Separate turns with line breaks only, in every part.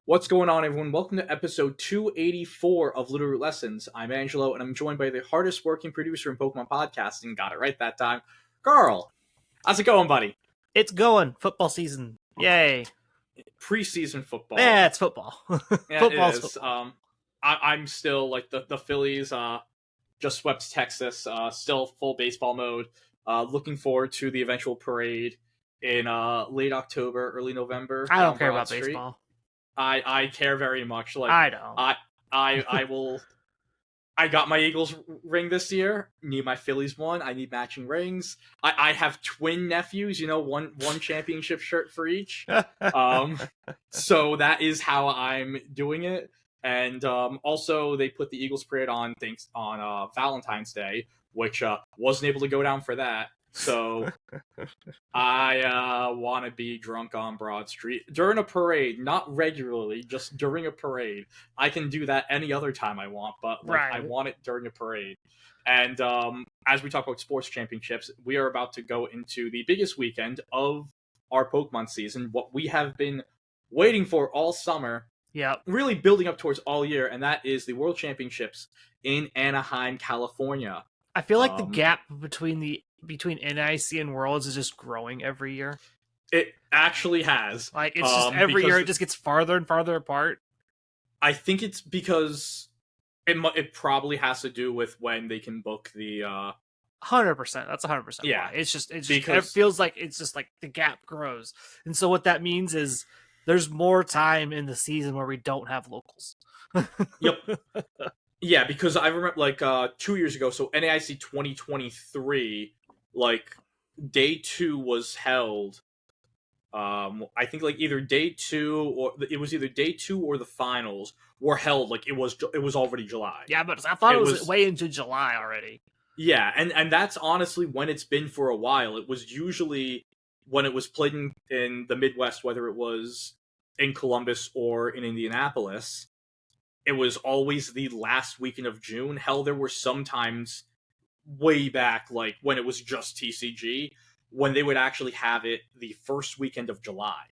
What's going on, everyone? Welcome to episode 284 of Littleroot Lessons. I'm Angelo, and I'm joined by the hardest working producer in Pokemon podcasting. Got it right that time. Carl, how's it going, buddy?
It's going. Football season. Yay.
Preseason football.
Yeah, it's football.
Yeah,
Football's
it is.
football.
I'm still, like, the Phillies just swept Texas. Still full baseball mode. Looking forward to the eventual parade in late October, early November.
I don't care
Broad
about
Street.
baseball.
I care very much. Like,
I don't.
I will. I got my Eagles ring this year. Need my Phillies one. I need matching rings. I have twin nephews. One championship shirt for each. So that is how I'm doing it. And also they put the Eagles parade on Valentine's Day, which wasn't able to go down for that. So I want to be drunk on Broad Street during a parade, not regularly, just during a parade. I can do that any other time I want, but
Right.
I want it during a parade. And as we talk about sports championships, we are about to go into the biggest weekend of our Pokemon season, what we have been waiting for all summer, really building up towards all year, and that is the World Championships in Anaheim, California.
I feel like the gap between NIC and Worlds is just growing every year.
It actually has.
Like, it's just every year it just gets farther and farther apart. I
think it's because it probably has to do with when they can book the
100%. That's 100%.
Yeah.
Why. It's just it feels like it's just like the gap grows. And so what that means is there's more time in the season where we don't have locals.
Yep. Yeah, because I remember 2 years ago, so NAIC 2023, day 2 was held. I think either day 2 or it was either day 2 or the finals were held. It was already July.
Yeah, but I thought it was way into July already.
Yeah, and that's honestly when it's been for a while. It was usually when it was played in the Midwest, whether it was in Columbus or in Indianapolis. It was always the last weekend of June. Hell, there were sometimes way back, when it was just TCG, when they would actually have it the first weekend of July.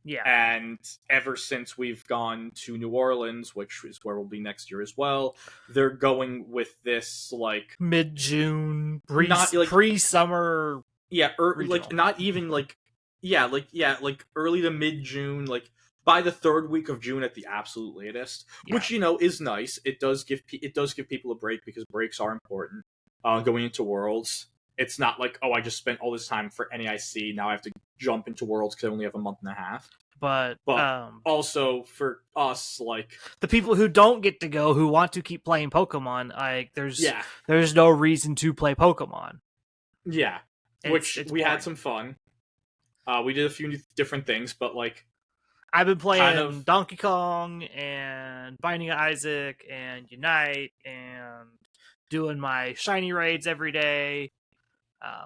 Yeah.
And ever since we've gone to New Orleans, which is where we'll be next year as well, they're going with this,
mid-June, pre-summer...
Yeah, not even, early to mid-June, by the third week of June at the absolute latest, which is nice. It does give people a break because breaks are important. Going into Worlds, it's not I just spent all this time for NAIC. Now I have to jump into Worlds because I only have a month and a half.
But
also for us,
the people who don't get to go, who want to keep playing Pokemon, there's no reason to play Pokemon.
Yeah, it's we had some fun. We did a few different things, but
I've been playing Donkey Kong and Binding of Isaac and Unite and doing my shiny raids every day.
I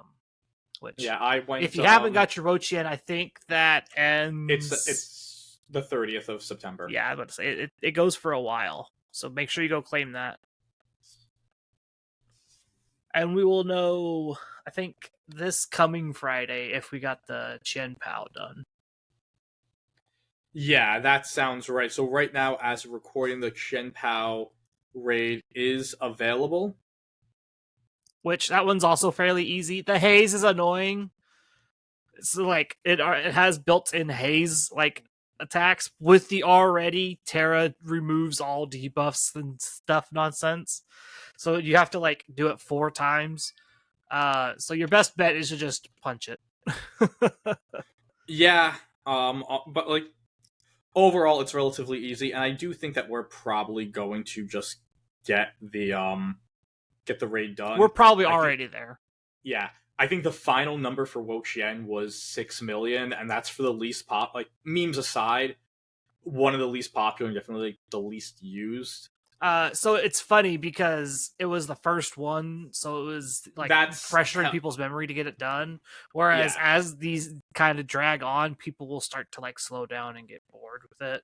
went.
If you haven't got your Rochian, I think that ends.
It's the 30th of September.
Yeah, I was about to say it goes for a while, so make sure you go claim that. And we will know, I think, this coming Friday if we got the Chen Pao done.
Yeah, that sounds right. So right now, as of recording, the Chen Pao raid is available.
Which, that one's also fairly easy. The haze is annoying. So, it has built-in haze, attacks. With the already, Terra removes all debuffs and stuff nonsense. So you have to, do it 4 times. So your best bet is to just punch it.
Yeah, but, overall, it's relatively easy, and I do think that we're probably going to just get the raid done.
We're probably already there.
Yeah. I think the final number for Wo-Chien was 6 million, and that's for the least memes aside, one of the least popular and definitely the least used.
So it's funny because it was the first one, so it was fresher in people's memory to get it done. Whereas as these kind of drag on, people will start to slow down and get bored with it.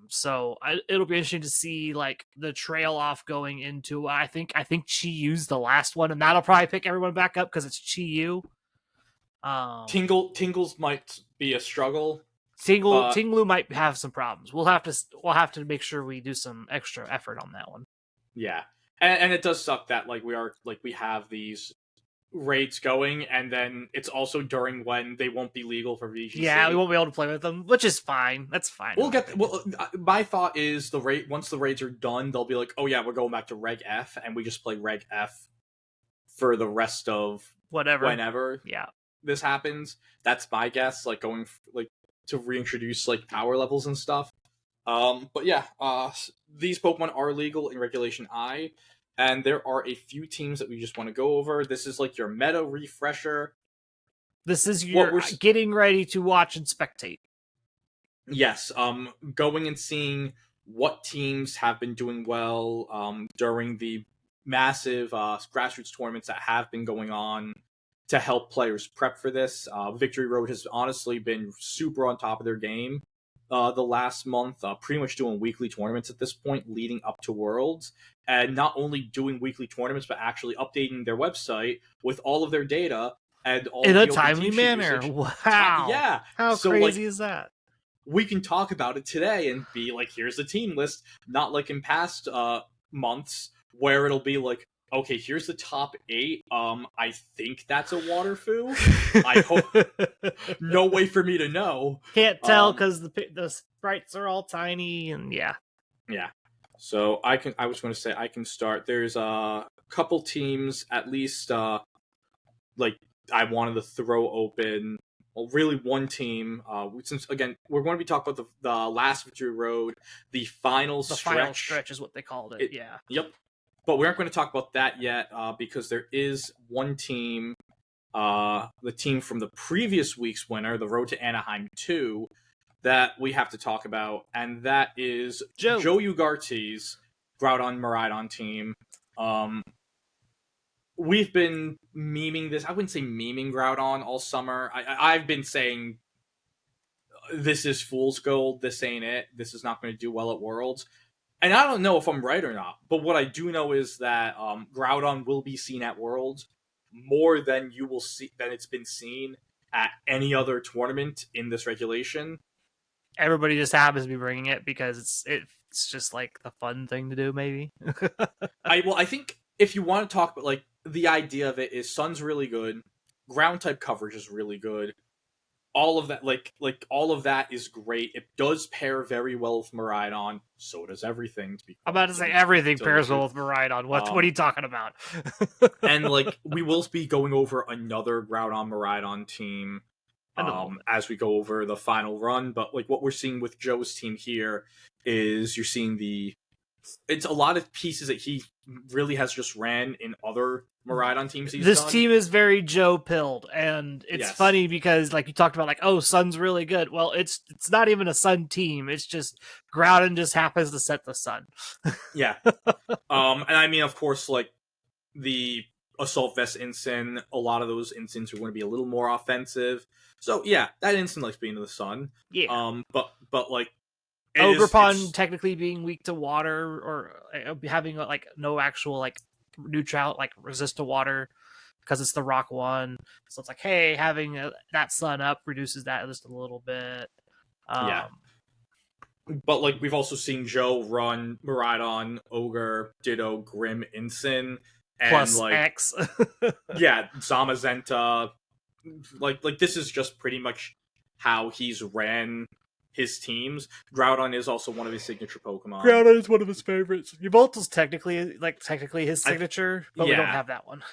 So it'll be interesting to see the trail off going into. I think Chi Yu's the last one, and that'll probably pick everyone back up because it's Chi Yu.
Tingles might be a struggle.
Tinglu might have some problems. We'll have to make sure we do some extra effort on that one.
Yeah, and it does suck that we have these raids going, and then it's also during when they won't be legal for VGC.
Yeah, we won't be able to play with them, which is fine. That's fine.
My thought is once the raids are done, they'll be like, oh yeah, we're going back to Reg F, and we just play Reg F for the rest of whenever this happens. That's my guess. Going to reintroduce power levels and stuff. But yeah, these Pokemon are legal in Regulation I. And there are a few teams that we just want to go over. This is your meta refresher.
This is your getting ready to watch and spectate.
Yes, going and seeing what teams have been doing well during the massive grassroots tournaments that have been going on to help players prep for this. Victory Road has honestly been super on top of their game the last month, pretty much doing weekly tournaments at this point leading up to Worlds. And not only doing weekly tournaments, but actually updating their website with all of their data and all
in a timely manner. Wow!
Yeah,
how crazy is that?
We can talk about it today and be like, "Here's the team list." Not like in past months where it'll be like, "Okay, here's the top 8. I think that's a Waterfoo. I hope no way for me to know.
Can't tell because the sprites are all tiny and yeah."
So I was going to say I can start. There's a couple teams at least. I wanted to throw open. Well, really one team. Since again we're going to be talking about the last Victory Road, the final stretch.
Final stretch is what they called it. Yeah.
Yep. But we aren't going to talk about that yet because there is one team, the team from the previous week's winner, the Road to Anaheim 2. That we have to talk about, and that is Joe Ugarte's Groudon Miraidon team. We've been memeing this. I wouldn't say memeing Groudon all summer. I've been saying this is fool's gold. This ain't it. This is not going to do well at Worlds. And I don't know if I'm right or not, but what I do know is that Groudon will be seen at Worlds more than it's been seen at any other tournament in this regulation.
Everybody just happens to be bringing it because it's just the fun thing to do, maybe.
I think if you want to talk about the idea of it is Sun's really good, ground type coverage is really good. All of that, all of that is great. It does pair very well with Miraidon. So does everything.
I'm about to say everything pairs well with Miraidon. What are you talking about?
And we will be going over another Groudon Miraidon team. As we go over the final run, but what we're seeing with Joe's team here is you're seeing it's a lot of pieces that he really has just ran in other Miraidon teams
this done. Team is very Joe pilled, and it's funny because you talked about Sun's really good. Well, it's not even a Sun team. It's just Groudon just happens to set the Sun.
Yeah. And I mean, of course, the Assault Vest Incin, a lot of those Incins are going to be a little more offensive. So yeah, that Incin likes being to the sun.
Yeah.
But
Ogerpon technically being weak to water or having no actual neutral resist to water because it's the rock one. So it's hey, having that sun up reduces that just a little bit.
Yeah. But we've also seen Joe run Miraidon, Ogre, Ditto, Grim, Incin, and
plus X.
Yeah, Zamazenta. This is just pretty much how he's ran his teams. Groudon is also one of his signature Pokemon.
Groudon is one of his favorites. Yveltal's technically his signature, but we don't have that one.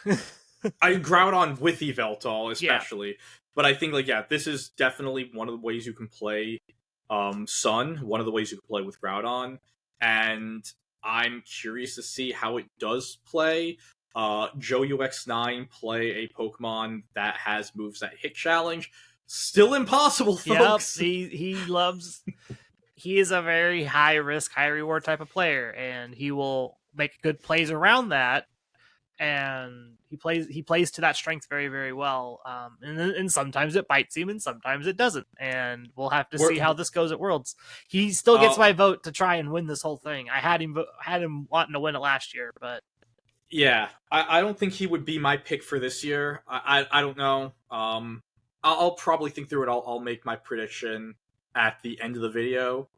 Groudon with Yveltal, especially. Yeah. But I think this is definitely one of the ways you can play Sun, one of the ways you can play with Groudon. And I'm curious to see how it does play. Joe UX9 play a Pokemon that has moves that hit challenge. Still impossible, folks.
Yep, he is a very high risk, high reward type of player, and he will make good plays around that. And he plays to that strength very, very well. And sometimes it bites him, and sometimes it doesn't. And we'll have to see how this goes at Worlds. He still gets my vote to try and win this whole thing. I had him wanting to win it last year, but
yeah, I don't think he would be my pick for this year. I don't know. I'll probably think through it. I'll make my prediction at the end of the video.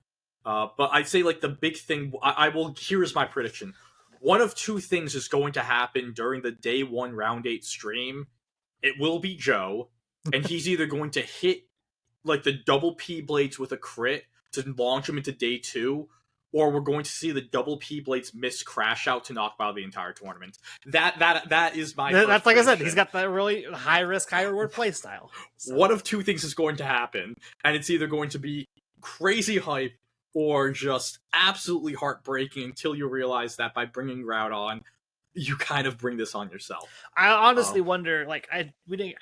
But I'd say like the big thing, I will. Here's my prediction: one of two things is going to happen during the day 1 round 8 stream. It will be Joe, and he's either going to hit like the double P blades with a crit to launch him into day 2, or we're going to see the double P blades miss crash out to knock out the entire tournament. That is my.
That's like prediction. I said, he's got that really high risk, high reward play style.
So. One of two things is going to happen, and it's either going to be crazy hype or just absolutely heartbreaking until you realize that by bringing Groudon, you kind of bring this on yourself.
I honestly wonder, like, we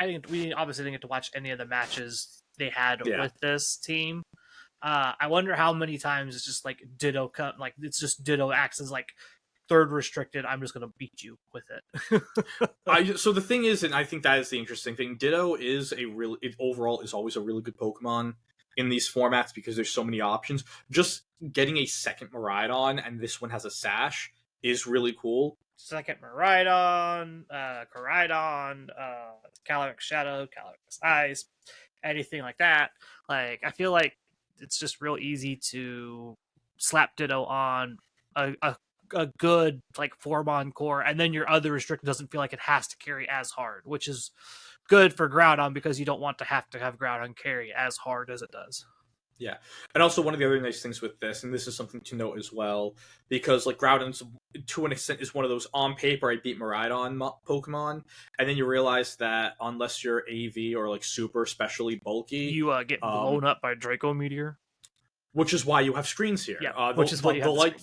obviously didn't get to watch any of the matches they had with this team. I wonder how many times it's just like Ditto cut, like it's just Ditto acts as like third restricted. I'm just gonna beat you with
it. So the thing is, and I think that is the interesting thing. Ditto is overall is always a really good Pokemon in these formats because there's so many options. Just getting a second Miraidon, and this one has a sash, is really cool.
Second Miraidon, Koraidon, Calyrex Shadow, Calyrex Ice, anything like that. Like, I feel like it's just real easy to slap Ditto on a good like Formon core, and then your other restrict doesn't feel like it has to carry as hard, which is good for Groudon because you don't want to have Groudon carry as hard as it does.
Yeah, and also one of the other nice things with this, and this is something to note as well, because like Groudon's to an extent is one of those on paper I beat Miraidon Pokemon, and then you realize that unless you're AV or like super specially bulky,
you get blown up by Draco Meteor,
which is why you have screens here.
Yeah, which is why you have
light.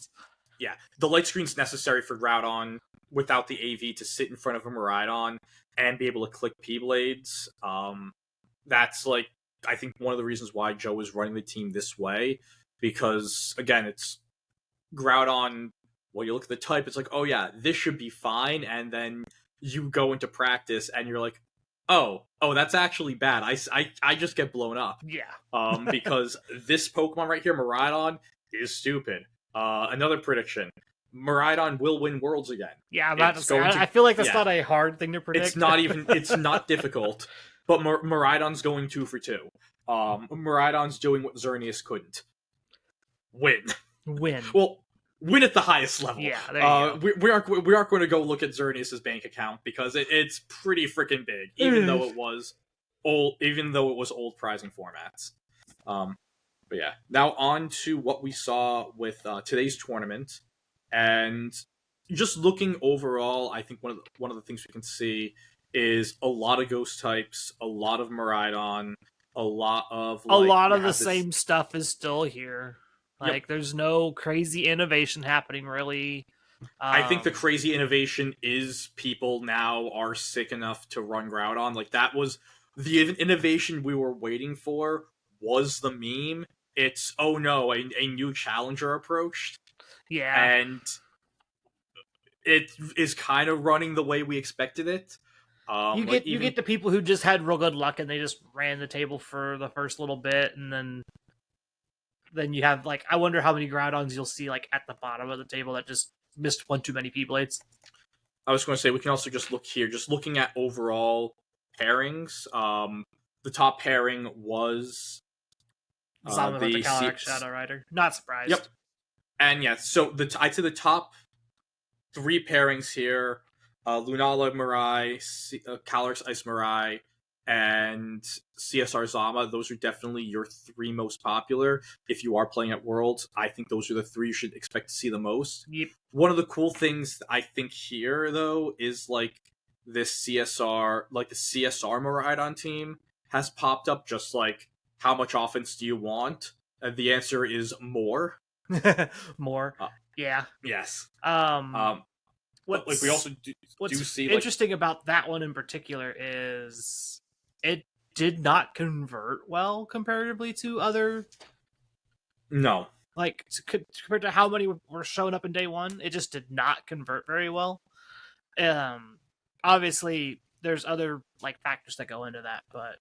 Yeah, the light screen's necessary for Groudon without the AV to sit in front of a Miraidon and be able to click P-Blades. That's like, I think one of the reasons why Joe is running the team this way, because again, it's Groudon. Well, you look at the type, it's like, oh yeah, this should be fine, and then you go into practice and you're like, oh, that's actually bad. I just get blown up.
Yeah.
Because this Pokemon right here, Miraidon, is stupid. Another prediction: Miraidon will win Worlds again.
Yeah, I feel like that's not a hard thing to predict.
It's not even. It's not difficult. But Miraidon's going 2 for 2. Miraidon's doing what Xerneas couldn't. Win. Well, win at the highest level.
Yeah, there you
go. We aren't going to go look at Xerneas' bank account because it's pretty freaking big, even though it was old prizing formats. But yeah, now on to what we saw with today's tournament, and just looking overall, I think one of the things we can see is a lot of ghost types, a lot of Miraidon, a lot of
the same stuff is still here. Like, there's no crazy innovation happening, really.
I think the crazy innovation is people now are sick enough to run Groudon. Like, that was the innovation we were waiting for, was the meme. It's, oh no, a new challenger approached.
Yeah.
And it is kind of running the way we expected it.
You get the people who just had real good luck and they just ran the table for the first little bit, and then you have, like, I wonder how many Groudons you'll see like at the bottom of the table that just missed one too many P-Blades.
I was going to say, we can also just look here, just looking at overall pairings. The top pairing was
Zama with the Calyrex Shadow Rider. Not surprised.
Yep. And yeah, so I'd say the top 3 pairings here: Lunala Mirai, Calyrex Ice Mirai, and CSR Zama. Those are definitely your 3 most popular. If you are playing at Worlds, I think those are the 3 you should expect to see the most.
Yep.
One of the cool things I think here, though, is like this CSR, like the CSR Miraidon team has popped up. Just like, how much offense do you want? And the answer is more.
More. Yeah.
Yes.
What's
we also do see
interesting about that one in particular is it did not convert well comparatively to other.
No.
Like, compared to how many were showing up in day 1, it just did not convert very well. Obviously, there's other like factors that go into that, but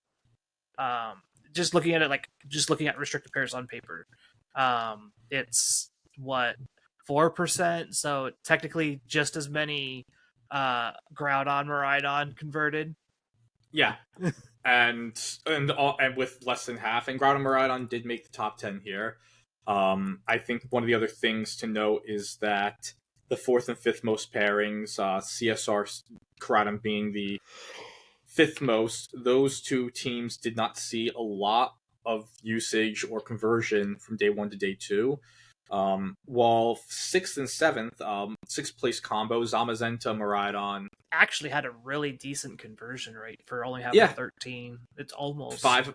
just looking at it, just looking at restricted pairs on paper, it's what, 4%, so technically just as many Groudon Miraidon converted.
Yeah. and with less than half, and Groudon Miraidon did make the top 10 here. I think one of the other things to note is that the fourth and fifth most pairings, CSR Koraidon being the fifth most, those two teams did not see a lot of usage or conversion from day 1 to day 2. While sixth and seventh, sixth place combo, Zamazenta, Miraidon,
actually had a really decent conversion rate for only having 13. It's almost
five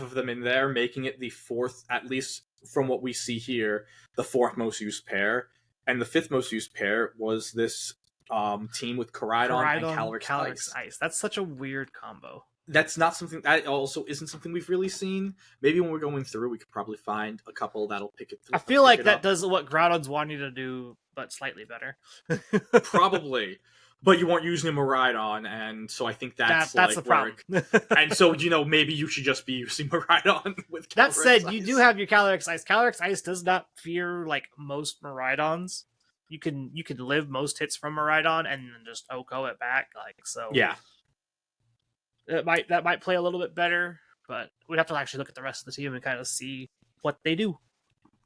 of them in there, making it the fourth, at least from what we see here, the fourth most used pair. And the fifth most used pair was this team with Koraidon and Calyrex Ice.
That's such a weird combo.
That's not something that also isn't something we've really seen. Maybe when we're going through, we could probably find a couple that'll pick it through.
I feel like that does what Groudon's wanting to do, but slightly better.
Probably. But you weren't using a Miraidon, and so I think that's
the problem.
And so, maybe you should just be using Miraidon with Calyrex
That said,
Ice.
you do have your Calyrex Ice. Calyrex Ice does not fear like most Miraidons. You can live most hits from Miraidon and then just OHKO it back.
Yeah.
That might play a little bit better, but we'd have to actually look at the rest of the team and kind of see what they do.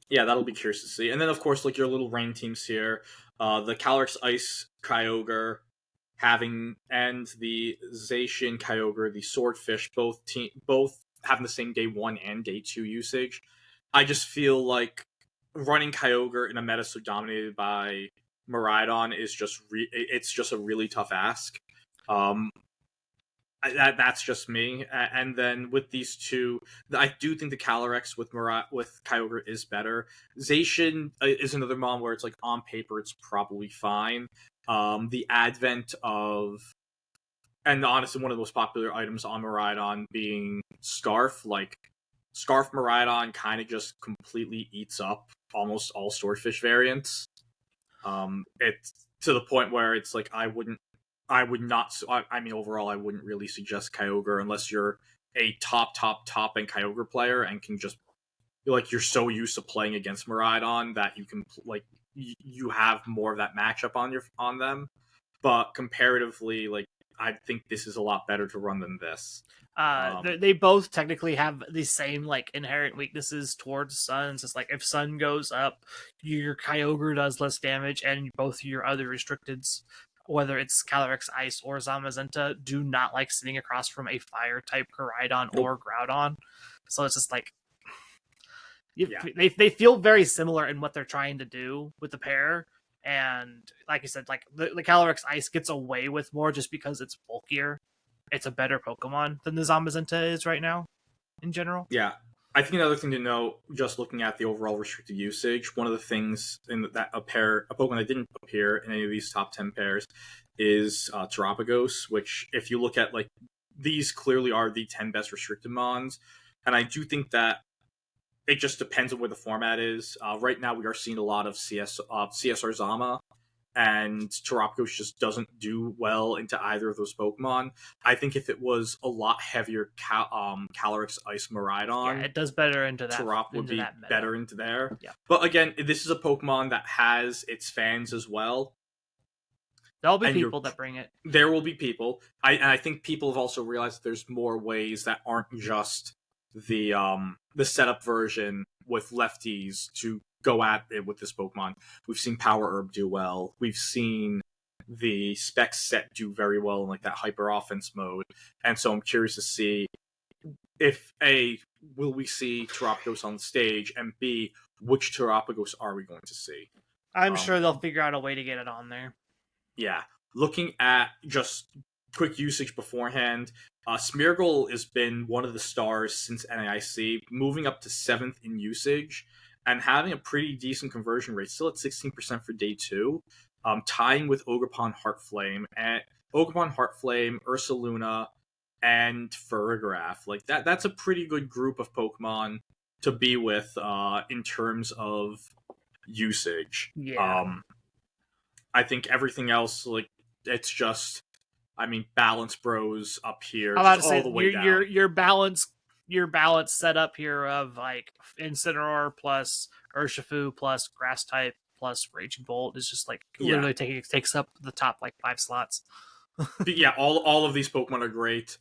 Yeah, that'll be curious to see. And then, of course, your little rain teams here, the Calyrex Ice Kyogre and the Zacian Kyogre, the Swordfish, both having the same day 1 and day 2 usage. I just feel like running Kyogre in a meta so dominated by Miraidon is it's just a really tough ask. That's just me. And then with these two, I do think the Calyrex with Kyogre is better. Zacian is another mon where it's like on paper it's probably fine. The advent of, and honestly one of the most popular items on Miraidon being Scarf, Scarf Miraidon kind of just completely eats up almost all Swordfish variants. It's to the point where it's like overall, I wouldn't really suggest Kyogre unless you're a top end Kyogre player and can just, you're so used to playing against Miraidon that you can, you have more of that matchup on them. But comparatively, I think this is a lot better to run than this.
They both technically have the same inherent weaknesses towards Sun. It's just if Sun goes up, your Kyogre does less damage, and both your other restricteds, whether it's Calyrex Ice or Zamazenta, do not like sitting across from a fire type Koraidon or Groudon. So it's just they feel very similar in what they're trying to do with the pair. And like you said, the Calyrex Ice gets away with more just because it's bulkier. It's a better Pokemon than the Zamazenta is right now, in general.
Yeah. I think another thing to note, just looking at the overall restricted usage, one of the things in that a Pokemon that didn't appear in any of these top 10 pairs is Terapagos, which if you look at, these clearly are the 10 best restricted mons. And I do think that it just depends on where the format is. Right now we are seeing a lot of CSR Zama, and Terapagos just doesn't do well into either of those Pokemon. I think if it was a lot heavier Calyrex Ice Miraidon,
it does better into that.
Terap would be better into there.
Yeah.
But again, this is a Pokemon that has its fans as well.
There'll be people that bring it.
There will be people. I think people have also realized that there's more ways that aren't just the setup version with lefties to go at it with this Pokemon. We've seen Power Herb do well. We've seen the Specs set do very well in that hyper offense mode. And so I'm curious to see if A, will we see Terapagos on the stage, and B, which Terapagos are we going to see?
I'm sure they'll figure out a way to get it on there.
Yeah. Looking at just quick usage beforehand, Smeargle has been one of the stars since NAIC, moving up to 7th in usage and having a pretty decent conversion rate, still at 16% for day 2, tying with Ogerpon Heartflame, Ursaluna, and Farigiraf. That's a pretty good group of Pokemon to be with in terms of usage.
Yeah.
I think everything else, it's just, balance bros up here.
I'm about to say,
the way down.
Your balance setup here of Incineroar plus Urshifu plus Grass type plus Raging Bolt is just literally takes up the top 5 slots.
But yeah, all of these Pokemon are great.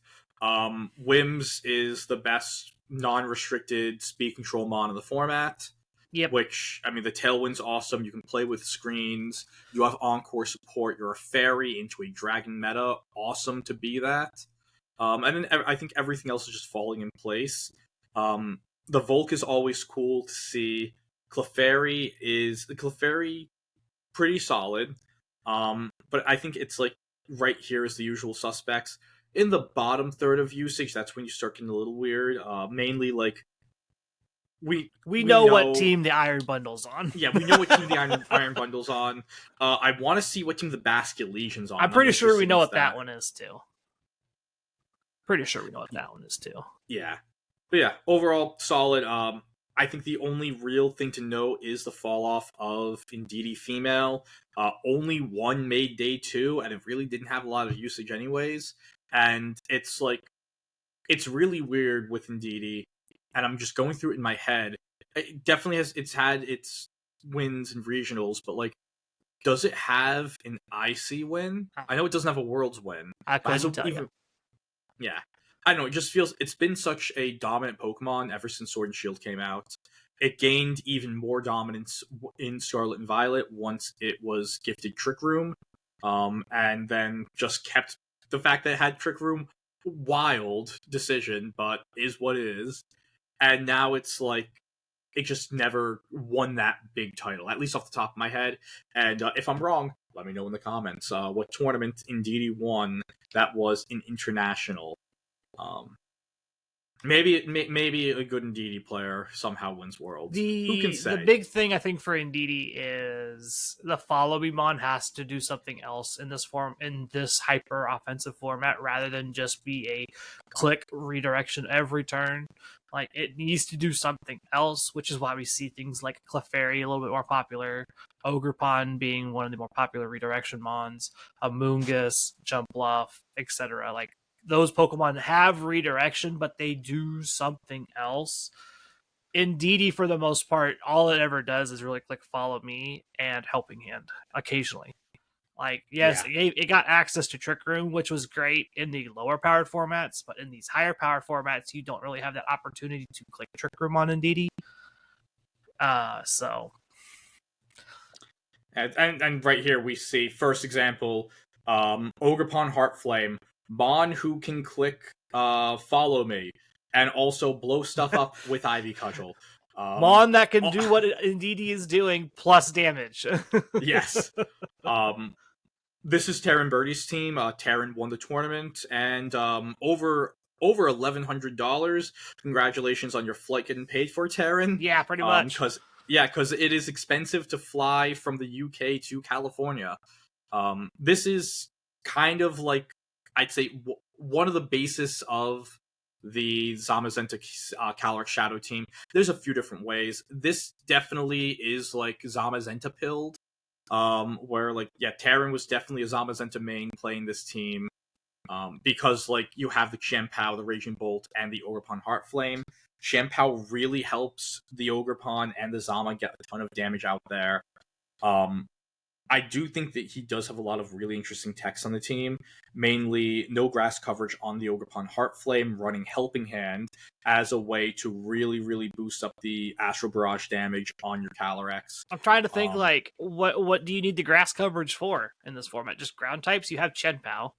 Wims is the best non-restricted speed control mon in the format.
Yep.
Which, I mean, the Tailwind's awesome. You can play with screens. You have Encore support. You're a fairy into a dragon meta. Awesome to be that. And then I think everything else is just falling in place. The Volk is always cool to see. Clefairy pretty solid. But I think it's like right here is the usual suspects. In the bottom third of usage, that's when you start getting a little weird. Mainly like we
know what team the Iron Bundle's on.
Yeah, we know what team the Iron Bundle's on. I want to see what team the Basket Legion's on.
I'm pretty sure we know what that one is too. Pretty sure we know what that one is too.
Yeah. But yeah, overall solid. I think the only real thing to note is the fall off of Indeedee female. Only one made day 2, and it really didn't have a lot of usage anyways. And it's like, it's really weird with Indeedee, and I'm just going through it in my head. It definitely it's had its wins in regionals, but like, does it have an IC win? I know it doesn't have a Worlds win.
I couldn't tell you.
Yeah. I don't know, it just feels it's been such a dominant Pokemon ever since Sword and Shield came out. It gained even more dominance in Scarlet and Violet once it was gifted Trick Room, and then just kept the fact that it had Trick Room. Wild decision, but is what it is. And now it's like, it just never won that big title, at least off the top of my head. And if I'm wrong, let me know in the comments. What tournament Indeedee won that was an international. Maybe a good Indeedee player somehow wins Worlds. Who can say?
The big thing I think for Indeedee is the Follow Me Mon has to do something else in this hyper offensive format rather than just be a click redirection every turn. Like, it needs to do something else, which is why we see things like Clefairy a little bit more popular, Ogerpon being one of the more popular redirection mons, Amoonguss, Jumpluff, etc. Like, those Pokemon have redirection, but they do something else. Indeedee, for the most part, all it ever does is really click Follow Me and Helping Hand occasionally. Like, yes, yeah. It got access to Trick Room, which was great in the lower powered formats, but in these higher powered formats, you don't really have that opportunity to click Trick Room on Indeedee.
And right here we see first example, Ogerpon Heartflame, Mon who can click Follow Me and also blow stuff up with Ivy Cudgel.
Mon that can do what Indeedee is doing plus damage.
Yes. This is Terran Birdie's team. Terran won the tournament, and over $1,100. Congratulations on your flight getting paid for, Terran.
Yeah, pretty much.
Because it is expensive to fly from the UK to California. This is kind of like, I'd say, one of the basis of the Zamazenta Calyrex Shadow team. There's a few different ways. This definitely is like Zamazenta pilled. Where like, yeah, Terran was definitely a Zamazenta main playing this team, because like you have the Shampoo, the Raging Bolt, and the Ogerpon Heartflame. Shampoo really helps the Ogerpon and the Zama get a ton of damage out there. I do think that he does have a lot of really interesting techs on the team, mainly no grass coverage on the Ogerpon Heartflame, running Helping Hand as a way to really, really boost up the Astral Barrage damage on your Calyrex.
I'm trying to think, like, what do you need the grass coverage for in this format? Just ground types? You have Chenpao.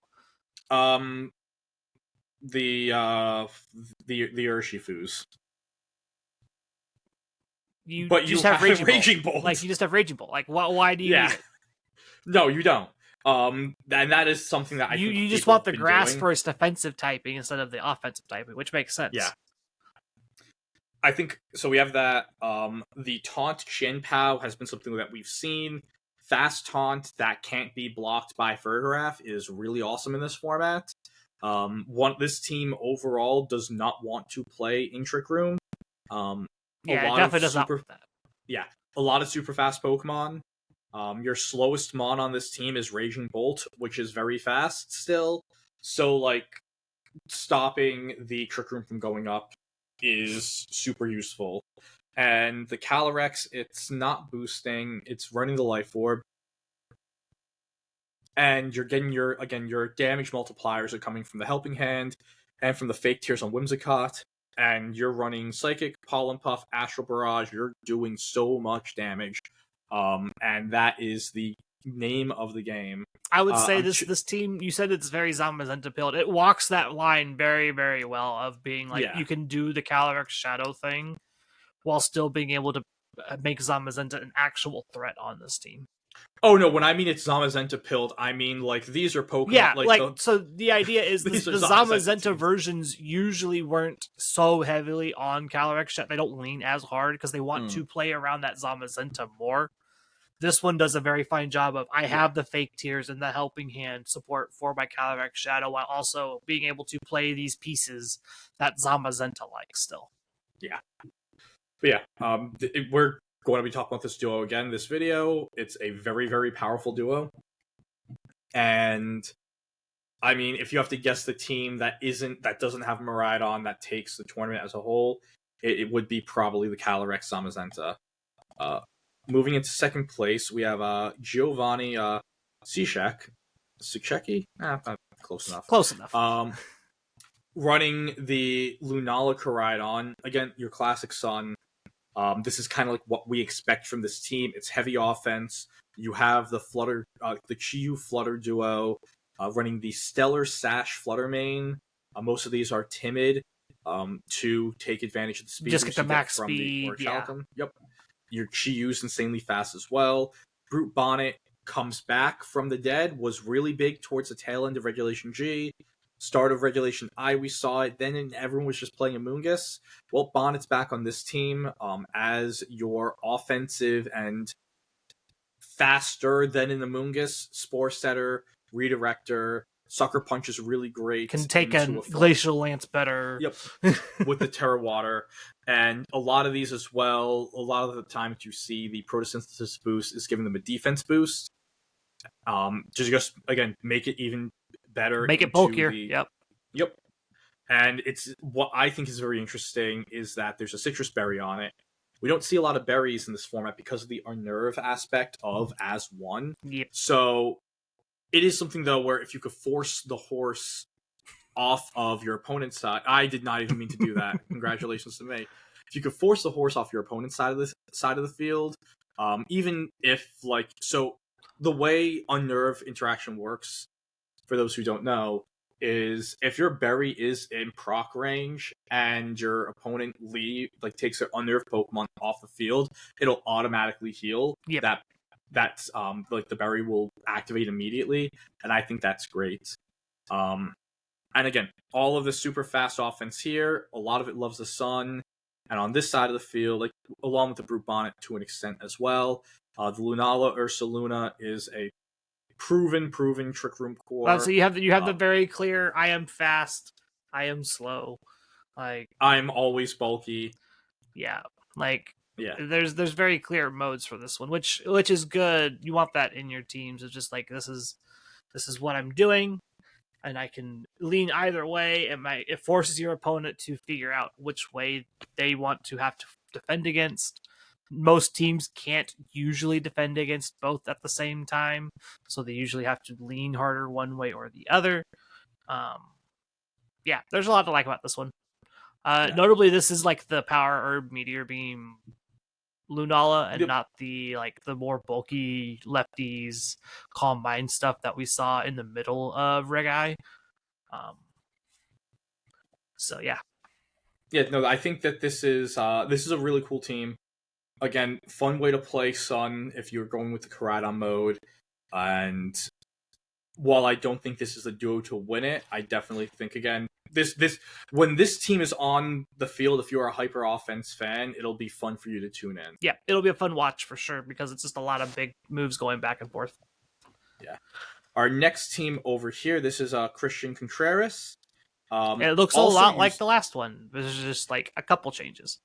The Urshifus.
You just have Raging Bolt. Like, you just have Raging Bolt. Like, why do you need it?
No, you don't. And that is something that
you just want the grass for its defensive typing instead of the offensive typing, which makes sense.
Yeah. I think, so we have that. The Taunt Chenpao has been something that we've seen. Fast Taunt that can't be blocked by Fergraph is really awesome in this format. This team overall does not want to play in Trick Room.
It definitely does not want that.
Yeah, a lot of super fast Pokemon. Your slowest mon on this team is Raging Bolt, which is very fast still. So, like, stopping the Trick Room from going up is super useful. And the Calyrex, it's not boosting, it's running the Life Orb. And you're getting your damage multipliers are coming from the Helping Hand. And from the fake tiers on Whimsicott, and you're running Psychic, Pollen Puff, Astral Barrage, you're doing so much damage. And that is the name of the game.
I would say this team, you said it's very Zamazenta build. It walks that line very, very well of being like, you can do the Calyrex Shadow thing while still being able to make Zamazenta an actual threat on this team.
Oh no, when I mean it's Zamazenta pilled, I mean like these are Pokemon.
Yeah, so the idea is the Zamazenta versions usually weren't so heavily on Calyrex that they don't lean as hard because they want to play around that Zamazenta more. This one does a very fine job of I have the fake tiers and the helping hand support for my Calyrex Shadow while also being able to play these pieces that Zamazenta likes still.
Yeah. But yeah, we're going to be talking about this duo again this video. It's a very, very powerful duo. And I mean, if you have to guess the team that doesn't have Miraidon that takes the tournament as a whole, it would be probably the Calyrex Zamazenta. Moving into second place, we have Giovanni Cishek. Cisheki? Close enough.
Close enough.
Running the Lunala Koraidon. Again, your classic son. This is kind of like what we expect from this team. It's heavy offense. You have the Chiyu Flutter duo running the Stellar Sash Flutter main. Most of these are timid to take advantage of the speed.
Just get the max speed.
Yep. Your Chiyu's insanely fast as well. Brute Bonnet comes back from the dead, was really big towards the tail end of Regulation G. Start of Regulation I, we saw it. Then everyone was just playing Amoonguss. Well, Bonnet's back on this team as your offensive and faster than in Amoonguss Spore Setter, Redirector. Sucker Punch is really great.
Can take a Glacial Lance better.
Yep, with the Terra Water. And a lot of these as well, a lot of the times you see the Photosynthesis boost is giving them a defense boost. Just again, make it even better.
Make it bulkier.
Yep. And it's what I think is very interesting is that there's a citrus berry on it. We don't see a lot of berries in this format because of the Unnerve aspect of as one.
Yep.
So it is something though where if you could force the horse off of your opponent's side, I did not even mean to do that. Congratulations to me. If you could force the horse off your opponent's side of the field, even if the way Unnerve interaction works, for those who don't know, is if your berry is in proc range and your opponent takes their Unnerved Pokemon off the field, it'll automatically heal.
Yep.
That's the berry will activate immediately, and I think that's great. And again, all of the super fast offense here, a lot of it loves the sun, and on this side of the field, along with the Brute Bonnet to an extent as well, the Lunala Ursaluna is a proven Trick Room core.
So you have the very clear I am fast, I am slow,
I'm always bulky.
Yeah, there's very clear modes for this one, which is good. You want that in your teams. It's just this is what I'm doing, and I can lean either way. It forces your opponent to figure out which way they want to have to defend against. Most teams can't usually defend against both at the same time, so they usually have to lean harder one way or the other. There's a lot to like about this one. Notably, this is the Power Herb Meteor Beam Lunala and not the more bulky lefties Calm Mind stuff that we saw in the middle of Reg I.
I think that this is a really cool team. Again, fun way to play Sun if you're going with the Koraidon mode. And while I don't think this is a duo to win it, I definitely think again when this team is on the field, if you're a hyper offense fan, it'll be fun for you to tune in.
Yeah, it'll be a fun watch for sure because it's just a lot of big moves going back and forth.
Yeah. Our next team over here, this is Christian Contreras.
It looks a lot like the last one. There's just a couple changes.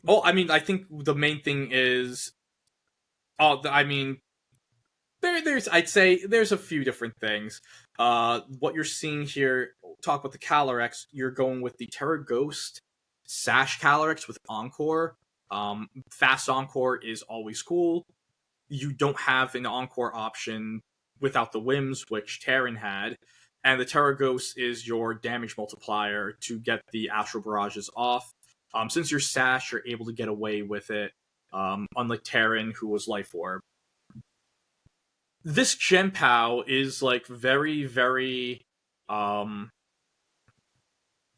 I think the main thing is, I'd say there's a few different things. What you're seeing here, talk about the Calyrex, you're going with the Terra Ghost Sash Calyrex with Encore. Fast Encore is always cool. You don't have an Encore option without the Whims, which Terran had. and the Terra Ghost is your damage multiplier to get the Astral Barrages off. Since you're Sash, you're able to get away with it, unlike Terran, who was Life Orb. This Genpow is like very, very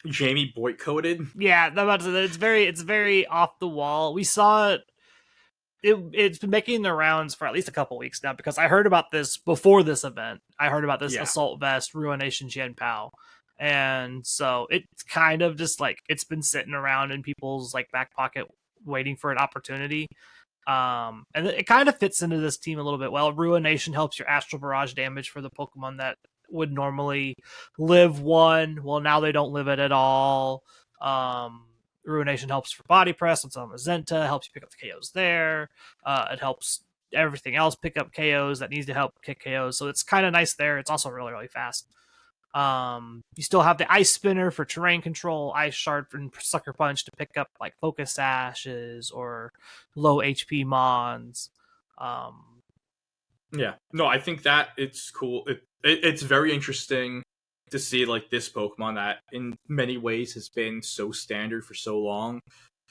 Jamie Boyd coded.
Yeah, I'm about to say that it's very off the wall. We saw it. It's been making the rounds for at least a couple weeks now, because I heard about this before this event. I heard about this Assault Vest Ruination Genpow. And so it's kind of just like it's been sitting around in people's like back pocket waiting for an opportunity. And it kind of fits into this team a little bit well. Ruination helps your Astral Barrage damage for the Pokemon that would normally live 1. Well, now they don't live it at all. Ruination helps for body press. It's on Mazenta, helps you pick up the KOs there. It helps everything else pick up KOs that needs to help kick KOs. So it's kind of nice there. It's also really, really fast. You still have the Ice Spinner for terrain control, Ice Shard and Sucker Punch to pick up like Focus Sashes or low HP Mons.
Yeah, no, I think that it's cool. It's very interesting to see like this Pokemon that in many ways has been so standard for so long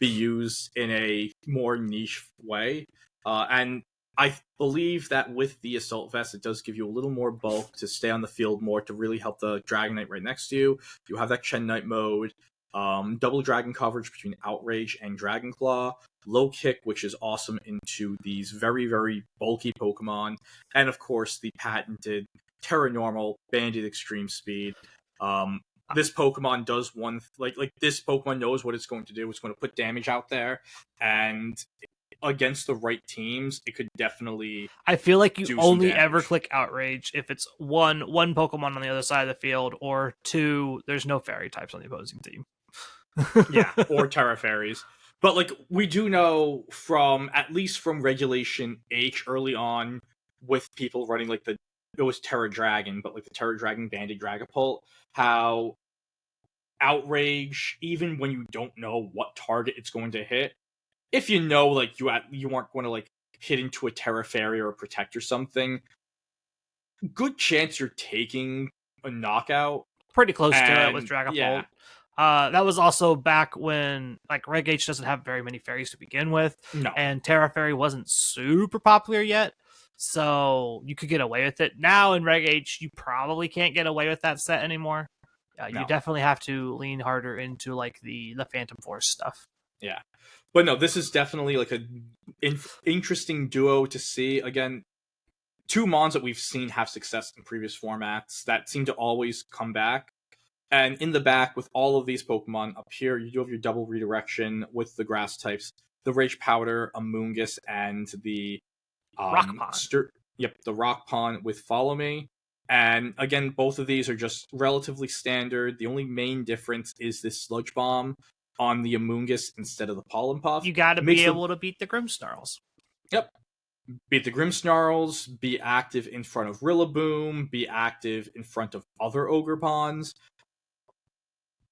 be used in a more niche way. And I believe that with the Assault Vest, it does give you a little more bulk to stay on the field more to really help the Dragonite right next to you. You have that Chen-Knight mode, double Dragon coverage between Outrage and Dragon Claw, low kick, which is awesome into these very, very bulky Pokemon, and of course the patented Terra Normal Banded Extreme Speed. This Pokemon does one like this Pokemon knows what it's going to do. It's going to put damage out there, and against the right teams, it could definitely.
I feel like you only ever click Outrage if it's one Pokemon on the other side of the field, or 2, there's no fairy types on the opposing team.
Yeah, or Terra Fairies. But like we do know from at least from Regulation H early on with people running like it was Terra Dragon, but like the Terra Dragon Banded Dragapult, how Outrage, even when you don't know what target it's going to hit, if you know like you aren't going to like hit into a Terra Fairy or a Protect or something, good chance you're taking a knockout.
Pretty close to it with Dragapult. Yeah. That was also back when like Reg H doesn't have very many fairies to begin with, and Terra Fairy wasn't super popular yet, so you could get away with it. Now in Reg H, you probably can't get away with that set anymore. You definitely have to lean harder into like the Phantom Force stuff.
Yeah, but no, this is definitely like a interesting duo to see. Again, 2 Mons that we've seen have success in previous formats that seem to always come back. And in the back, with all of these Pokemon up here, you do have your double redirection with the grass types, the Rage Powder, Amoonguss, and the
Rock Pond.
The Rock Pond with Follow Me. And again, both of these are just relatively standard. The only main difference is this Sludge Bomb on the Amoonguss instead of the Pollen Puff.
You got to be able to beat the Grimmsnarls.
Yep. Beat the Grimmsnarls, be active in front of Rillaboom, be active in front of other Ogreponds.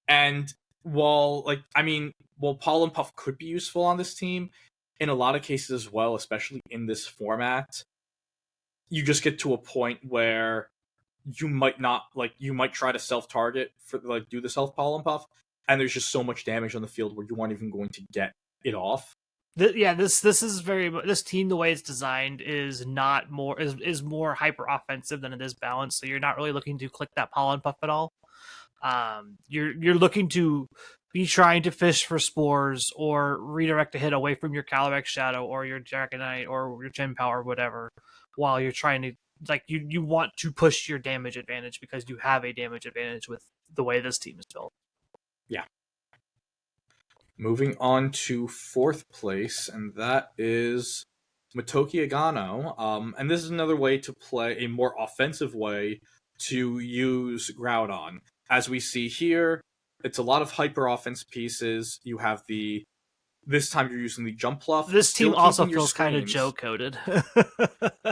And while Pollen Puff could be useful on this team, in a lot of cases as well, especially in this format, you just get to a point where you might try to self-target for do the self-Pollen Puff, and there's just so much damage on the field where you aren't even going to get it off.
This team, the way it's designed, is more hyper offensive than it is balanced. So you're not really looking to click that Pollen Puff at all. You're looking to be trying to fish for spores or redirect a hit away from your Calyrex Shadow or your Dragonite or your Genpow or whatever, while you're trying to you want to push your damage advantage because you have a damage advantage with the way this team is built.
Yeah. Moving on to 4th place, and that is Matoki Agano. And this is another way to play a more offensive way to use Groudon. As we see here, it's a lot of hyper offense pieces. You have this time you're using the Jump Pluff.
This team also feels kind of Joe coded.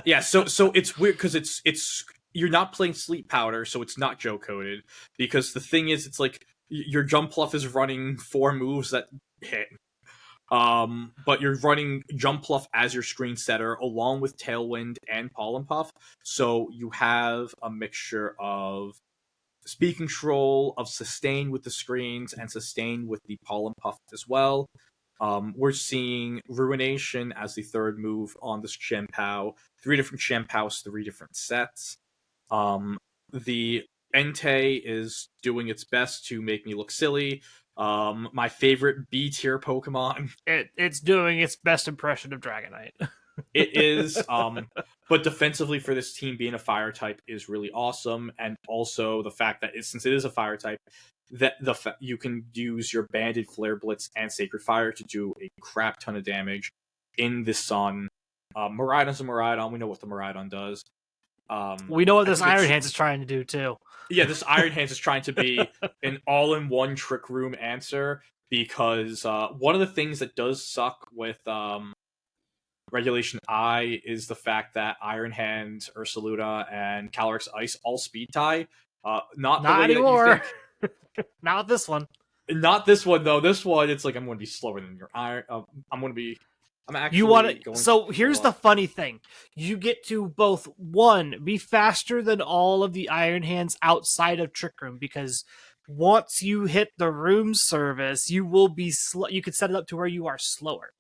Yeah, so it's weird because it's you're not playing Sleep Powder, so it's not Joe coded. Because the thing is, it's like your Jump Pluff is running 4 moves that hit. But you're running Jump Pluff as your screen setter along with Tailwind and Pollen Puff. So you have a mixture of speed control of sustain with the screens and sustain with the pollen puff as well. We're seeing Ruination as the third move on this Chien-Pao. 3 different Chien-Paos, 3 different sets. The Entei is doing its best to make me look silly. My favorite B tier Pokemon.
It's doing its best impression of Dragonite.
It is, but defensively for this team, being a fire type is really awesome, and also the fact that since it is a fire type, that you can use your Banded, Flare Blitz, and Sacred Fire to do a crap ton of damage in the sun. Miraidon's a Miraidon. We know what the Miraidon does.
We know what this Iron Hands is trying to do too.
Yeah, this Iron Hands is trying to be an all-in-one Trick Room answer, because one of the things that does suck with Regulation I is the fact that Iron Hands, Ursaluna, and Calyrex Ice all speed tie. Not the way
anymore.
That you think.
Not this one.
Not this one though. This one, it's like I'm going to be slower than your Iron. I'm actually.
You want to? So here's the funny thing: you get to both be faster than all of the Iron Hands outside of Trick Room, because once you hit the room service, you will be slow. You could set it up to where you are slower.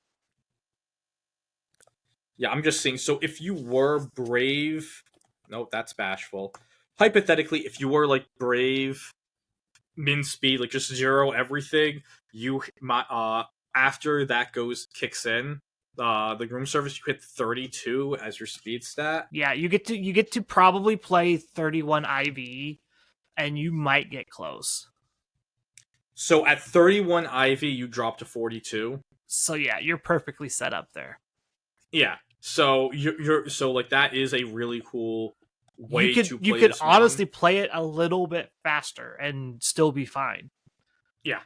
Yeah, I'm just saying. So if you were Brave, no, that's Bashful. Hypothetically, if you were like Brave, min speed, like just 0 everything, after that kicks in, the room service, you hit 32 as your speed stat.
Yeah, you get to probably play 31 IV, and you might get close.
So at 31 IV, you drop to 42.
So yeah, you're perfectly set up there.
Yeah. So you're so like that is a really cool way to play.
You could honestly play it a little bit faster and still be fine.
Yeah.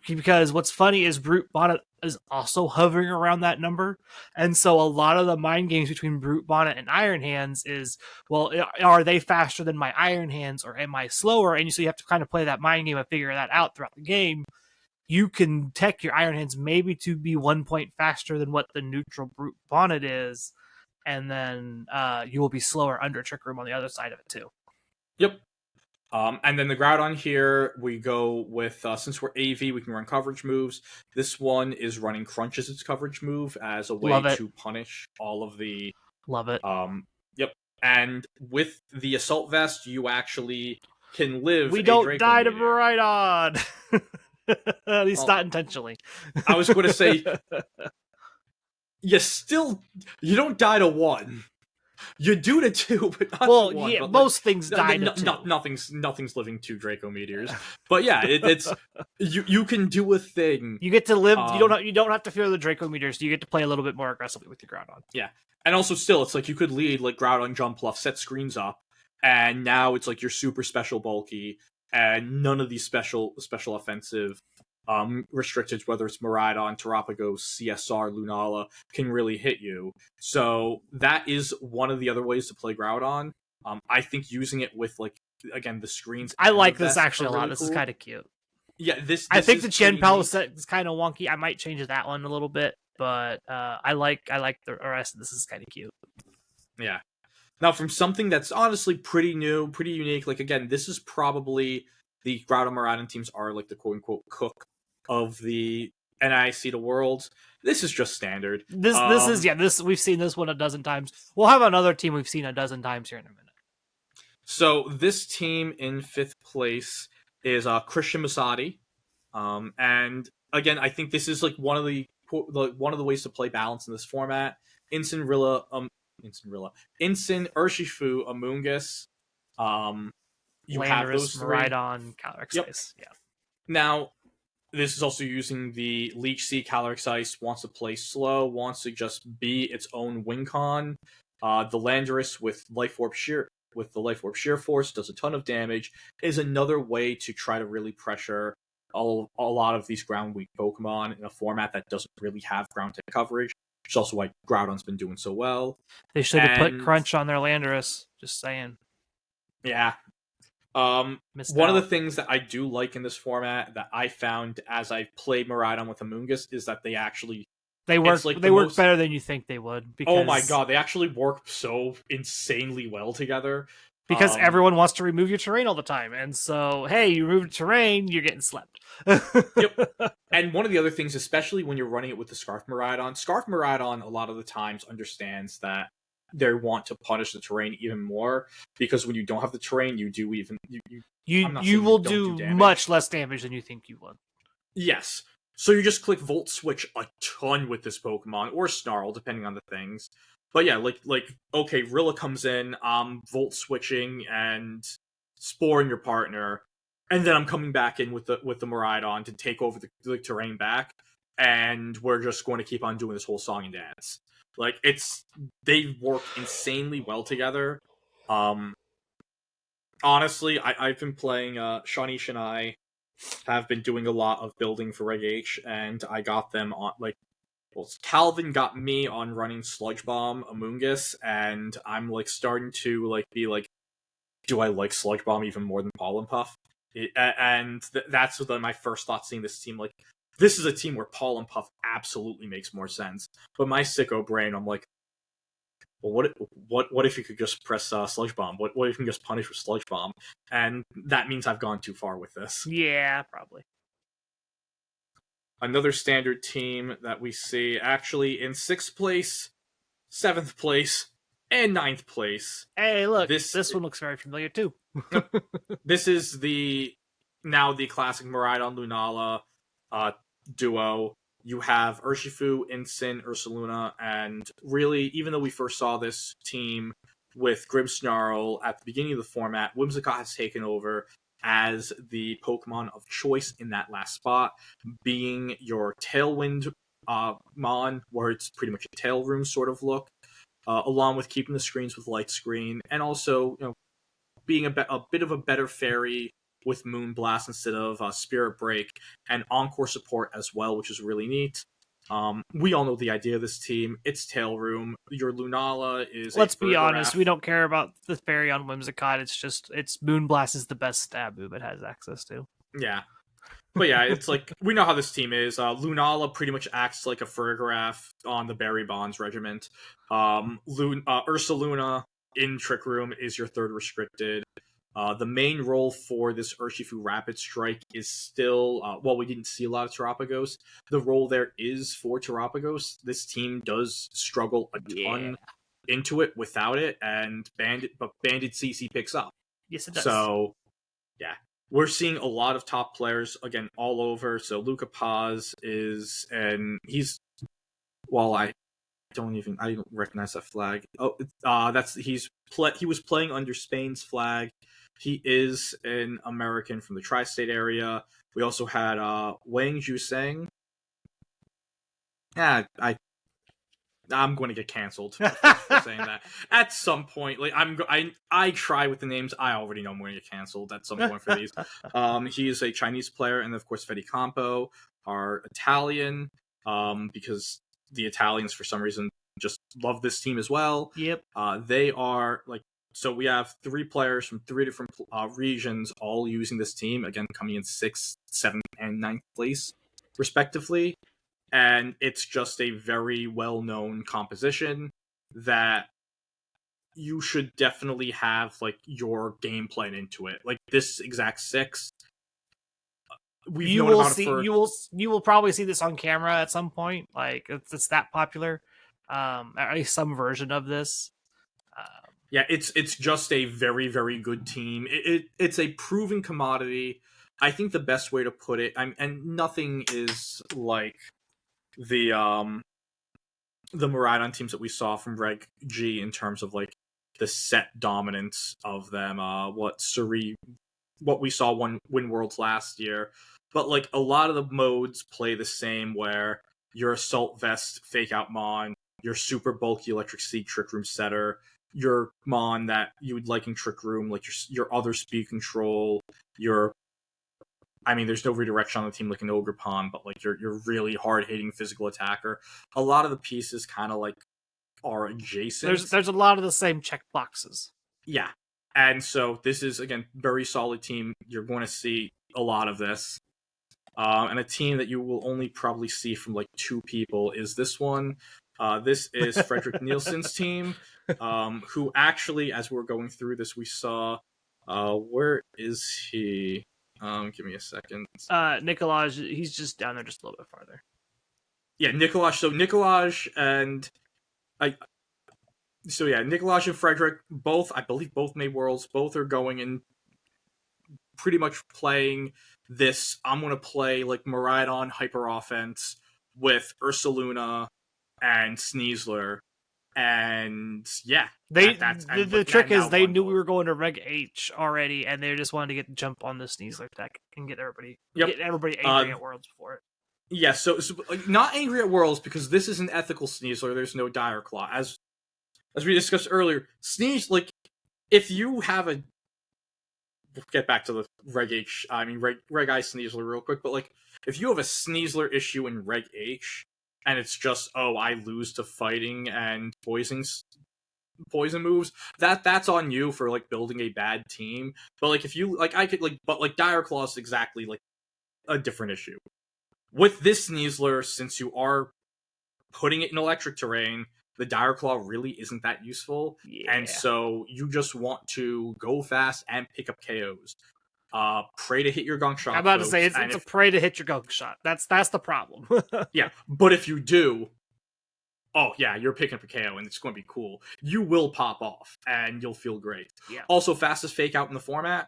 Because what's funny is Brute Bonnet is also hovering around that number, and so a lot of the mind games between Brute Bonnet and Iron Hands is, well, are they faster than my Iron Hands, or am I slower? And so you have to kind of play that mind game and figure that out throughout the game. You can tech your Iron Hands maybe to be 1 point faster than what the neutral Brute Bonnet is, and then you will be slower under Trick Room on the other side of it too.
Yep. And then the Groudon here, we go with, since we're AV, we can run coverage moves. This one is running Crunch as its coverage move as a way to punish all of the...
Love it.
Yep. And with the Assault Vest, you actually can live
We don't die to Miraidon! At least not intentionally.
I was going to say, you don't die to 1. You do to 2, but not to 1.
Yeah,
but
most things die to 2.
Nothing's living 2 Draco Meteors. But yeah, it's you can do a thing.
You get to live. You don't have to fear the Draco Meteors. You get to play a little bit more aggressively with your Groudon.
Yeah, and also still, it's like you could lead like Groudon Jump Bluff, set screens up, and now it's like you're super special bulky, and none of these special offensive restricted, whether it's Miraidon, Terapagos, CSR, Lunala, can really hit you. So that is one of the other ways to play Groudon. I think using it with, like, again, the screens.
I like this actually a lot. Really this cool. Is kind of cute.
Yeah, this
I think the Chien-Pao set is kind of wonky. I might change that one a little bit, but I like the rest of this is kind of cute.
Yeah. Now, from something that's honestly pretty new, pretty unique, like, again, this is probably the Groudon Miraidon teams are like the quote-unquote cook of the NIC to Worlds. This is just standard.
This we've seen this one a dozen times. We'll have another team we've seen a dozen times here in a minute.
So this team in 5th place is Christian Masadi. And again, I think this is like one of the ways to play balance in this format. Incin, Urshifu, Amoonguss. You
Landorus,
have those 3.
Miraidon, Calyrex Ice. Yeah.
Now, this is also using the Leech Seed. Calyrex Ice wants to play slow, wants to just be its own win con. The Landorus with Life Orb Sheer Force does a ton of damage. Is another way to try to really pressure a lot of these ground weak Pokemon in a format that doesn't really have ground type coverage, which is also why Groudon's been doing so well.
They should have put Crunch on their Landorus. Just saying.
Yeah. One of the things that I do like in this format that I found as I played Miraidon with Amoonguss is that they work better than you think they would. Because... Oh my god, they actually work so insanely well together.
Because everyone wants to remove your terrain all the time. And so, hey, you remove the terrain, you're getting slept.
Yep. And one of the other things, especially when you're running it with the Scarf Miraidon a lot of the times understands that they want to punish the terrain even more, because when you don't have the terrain, you do even...
You will do much less damage than you think you would.
Yes. So you just click Volt Switch a ton with this Pokemon, or Snarl, depending on the things. But yeah, okay, Rilla comes in, Volt Switching and Sporing your partner, and then I'm coming back in with the Miraidon to take over the terrain back, and we're just going to keep on doing this whole song and dance. Like, they work insanely well together. Honestly, I've been playing, Shanish and I have been doing a lot of building for Reg H, and I got them on, Calvin got me on running Sludge Bomb Amoonguss, and I'm, starting to, be do I like Sludge Bomb even more than Pollen Puff? That's my first thought seeing this team. This is a team where Pollen Puff absolutely makes more sense. But my sicko brain, I'm like, well, what if you could just press Sludge Bomb? What if you can just punish with Sludge Bomb? And that means I've gone too far with this.
Yeah, probably.
Another standard team that we see, actually in 6th place, 7th place, and 9th place.
Hey, look, this one looks very familiar too.
This is now the classic Miraidon Lunala duo. You have Urshifu, Incin, Ursaluna, and really, even though we first saw this team with Grimmsnarl at the beginning of the format, Whimsicott has taken over as the Pokemon of choice in that last spot, being your Tailwind Mon, where it's pretty much a Tail Room sort of look, along with keeping the screens with Light Screen, and also being a bit of a better fairy with Moonblast instead of Spirit Break, and Encore support as well, which is really neat. We all know the idea of this team. It's Tail Room. Your Lunala is...
Let's be honest, we don't care about the fairy on Whimsicott. It's Moonblast is the best stab move it has access to.
Yeah. But yeah, it's we know how this team is. Lunala pretty much acts like a Fergraph on the Berry Bonds regiment. Ursaluna in Trick Room is your 3rd restricted. The main role for this Urshifu Rapid Strike is still, we didn't see a lot of Terapagos. The role there is for Terapagos. This team does struggle a ton into it without it, and Bandit CC picks up.
Yes, it does.
So, yeah. We're seeing a lot of top players, again, all over. So Luca Paz is, and he's, I don't recognize that flag. He was playing under Spain's flag. He is an American from the tri-state area. We also had Wang Juseng. Yeah, I'm going to get canceled for saying that. At some point, I try with the names. I already know I'm going to get canceled at some point for these. He is a Chinese player, and of course Fede Campo are Italian, because the Italians for some reason just love this team as well.
Yep.
They are so we have 3 players from 3 different regions all using this team, again coming in 6th, 7th, and 9th place respectively. And it's just a very well-known composition that you should definitely have your game plan into it. This exact 6.
You will probably see this on camera at some point. It's that popular. At least some version of this.
Yeah, it's just a very, very good team. It's a proven commodity. I think the best way to put it, and nothing is like the Miraidon teams that we saw from Reg G in terms of the set dominance of them. What we saw win Worlds last year, but a lot of the modes play the same, where your Assault Vest Fake Out Mon, your super bulky Electric Seed Trick Room setter, your Mon that you would like in Trick Room, your other speed control, there's no redirection on the team like an Ogerpon, but your really hard-hitting physical attacker. A lot of the pieces kind of are adjacent.
There's a lot of the same check boxes.
Yeah. And so this is, again, very solid team. You're going to see a lot of this. And a team that you will only probably see from 2 people is this one. This is Frederick Nielsen's team, who actually, as we're going through this, we saw, where is he? Give me a second.
Nikolaj, he's just down there just a little bit farther.
Yeah, Nikolaj. So Nikolaj and Nikolaj and Frederick, both, I believe, both made Worlds. Both are going and pretty much playing this. I'm going to play like Miraidon hyper offense with Ursaluna and Sneasler. And yeah,
the trick is they knew we were going to Reg H already, and they just wanted to get the jump on the Sneasler deck and get everybody angry at Worlds before it.
Yeah, so not angry at Worlds because this is an ethical Sneasler. There's no Dire Claw, as we discussed earlier. If you have a, we'll get back to the Reg I Sneasler real quick, but like if you have a Sneasler issue in Reg H, and it's just, I lose to fighting and poison moves, that's on you for like building a bad team. But like if you Dire Claw is exactly like a different issue. With this Sneasler, since you are putting it in electric terrain, the Dire Claw really isn't that useful. Yeah. And so you just want to go fast and pick up KOs. Pray to hit your gunk shot.
I'm about to say it's a pray to hit your gunk shot. That's the problem.
Yeah, but if you do, you're picking up a KO and it's going to be cool. You will pop off and you'll feel great.
Yeah.
Also, fastest fake out in the format.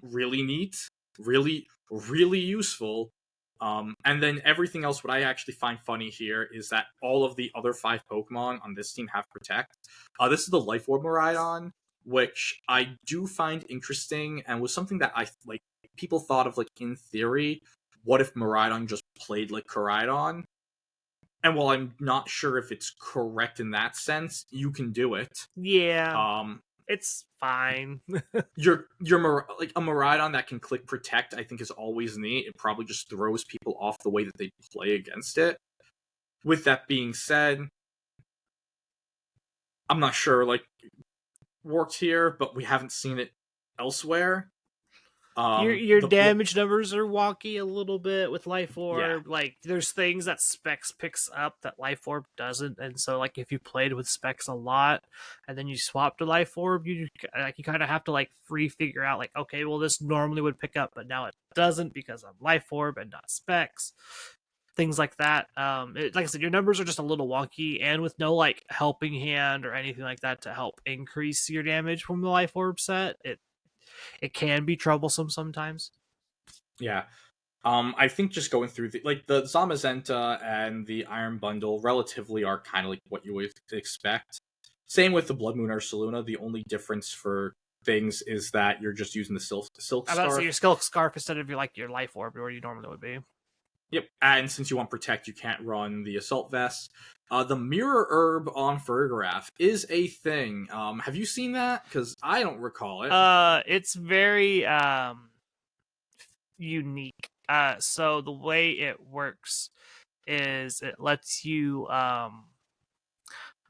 Really neat. Really, really useful. And then everything else, what I actually find funny here is that all of the other 5 Pokemon on this team have Protect. This is the Life Orb Miraidon, which I do find interesting and was something that people thought of like in theory, what if Miraidon just played like Koraidon? And while I'm not sure if it's correct in that sense, you can do it.
Yeah. It's fine.
You're like a Miraidon that can click Protect, I think is always neat. It probably just throws people off the way that they play against it. With that being said, I'm not sure worked here, but we haven't seen it elsewhere.
Your damage numbers are wonky a little bit with Life Orb. Yeah. Like there's things that Specs picks up that Life Orb doesn't, and so like if you played with Specs a lot and then you swap to Life Orb, you kind of have to like figure out like, okay, well this normally would pick up, but now it doesn't because I'm Life Orb and not Specs. Things like that. Like I said, your numbers are just a little wonky, and with no like helping hand or anything like that to help increase your damage from the Life Orb set, it can be troublesome sometimes.
Yeah. I think just going through the Zamazenta and the Iron Bundle relatively are kind of like what you would expect. Same with the Blood Moon Ursaluna. The only difference for things is that you're just using the silk scarf.
I'm about to say your silk scarf instead of your Life Orb, where you normally would be.
Yep, and since you want Protect, you can't run the Assault Vest. The Mirror Herb on Farigiraf is a thing. Have you seen that? Because I don't recall it.
It's very unique. So the way it works is it lets you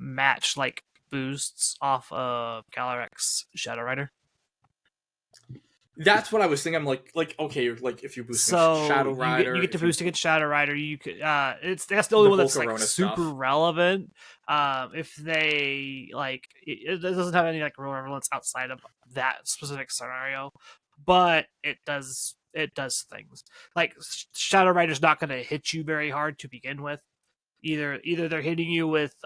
match like boosts off of Calyrex Shadow Rider.
That's what I was thinking. I'm like okay, like if you boost Shadow Rider,
you get to boost against Shadow Rider. You could that's the only one that's like super relevant. If they it doesn't have any like real relevance outside of that specific scenario, but it does things. Like Shadow Rider's not going to hit you very hard to begin with. Either they're hitting you with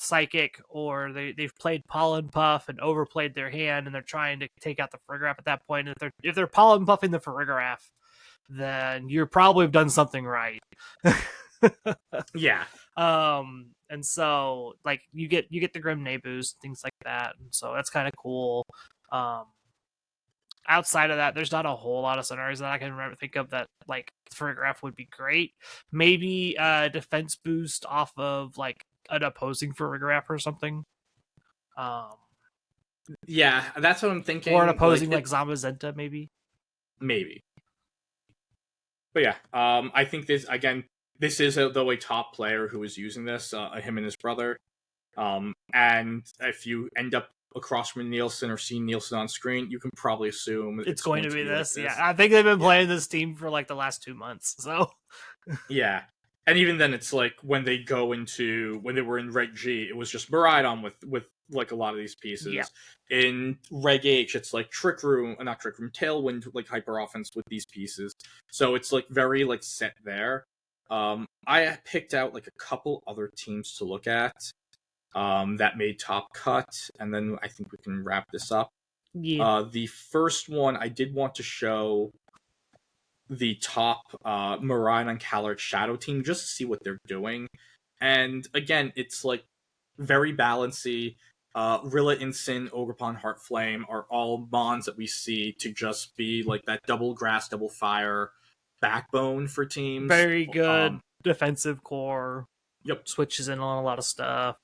Psychic, or they've played Pollen Puff and overplayed their hand, and they're trying to take out the Farigiraf at that point. If they're Pollen Puffing the Farigiraf, then you probably have done something right.
Yeah.
And so like you get the Grimnay boost, things like that, and so that's kind of cool. Outside of that, there's not a whole lot of scenarios that I can think of that like Farigiraf would be great. Maybe defense boost off of like an opposing Farigiraf or something.
Yeah, that's what I'm thinking.
Or an opposing like Zamazenta, maybe.
But yeah, I think this is though a top player who is using this, him and his brother. And if you end up across from Nielsen or see Nielsen on screen, you can probably assume
it's going to be this. Yeah, I think they've been playing this team for like the last 2 months. So
yeah. And even then, it's like when they were in Reg G, it was just Miraidon with like a lot of these pieces.
Yeah.
In Reg H, it's like Tailwind, like hyper offense with these pieces. So it's like very like set there. I picked out like a couple other teams to look at that made top cut, and then I think we can wrap this up.
Yeah.
The first one I did want to show the top Miraidon Calyrex Shadow team just to see what they're doing. And again, it's like very balancy. Rilla, Incin, Ogerpon, Heartflame are all mons that we see to just be like that double grass, double fire backbone for teams.
Very good defensive core.
Yep.
Switches in on a lot of stuff.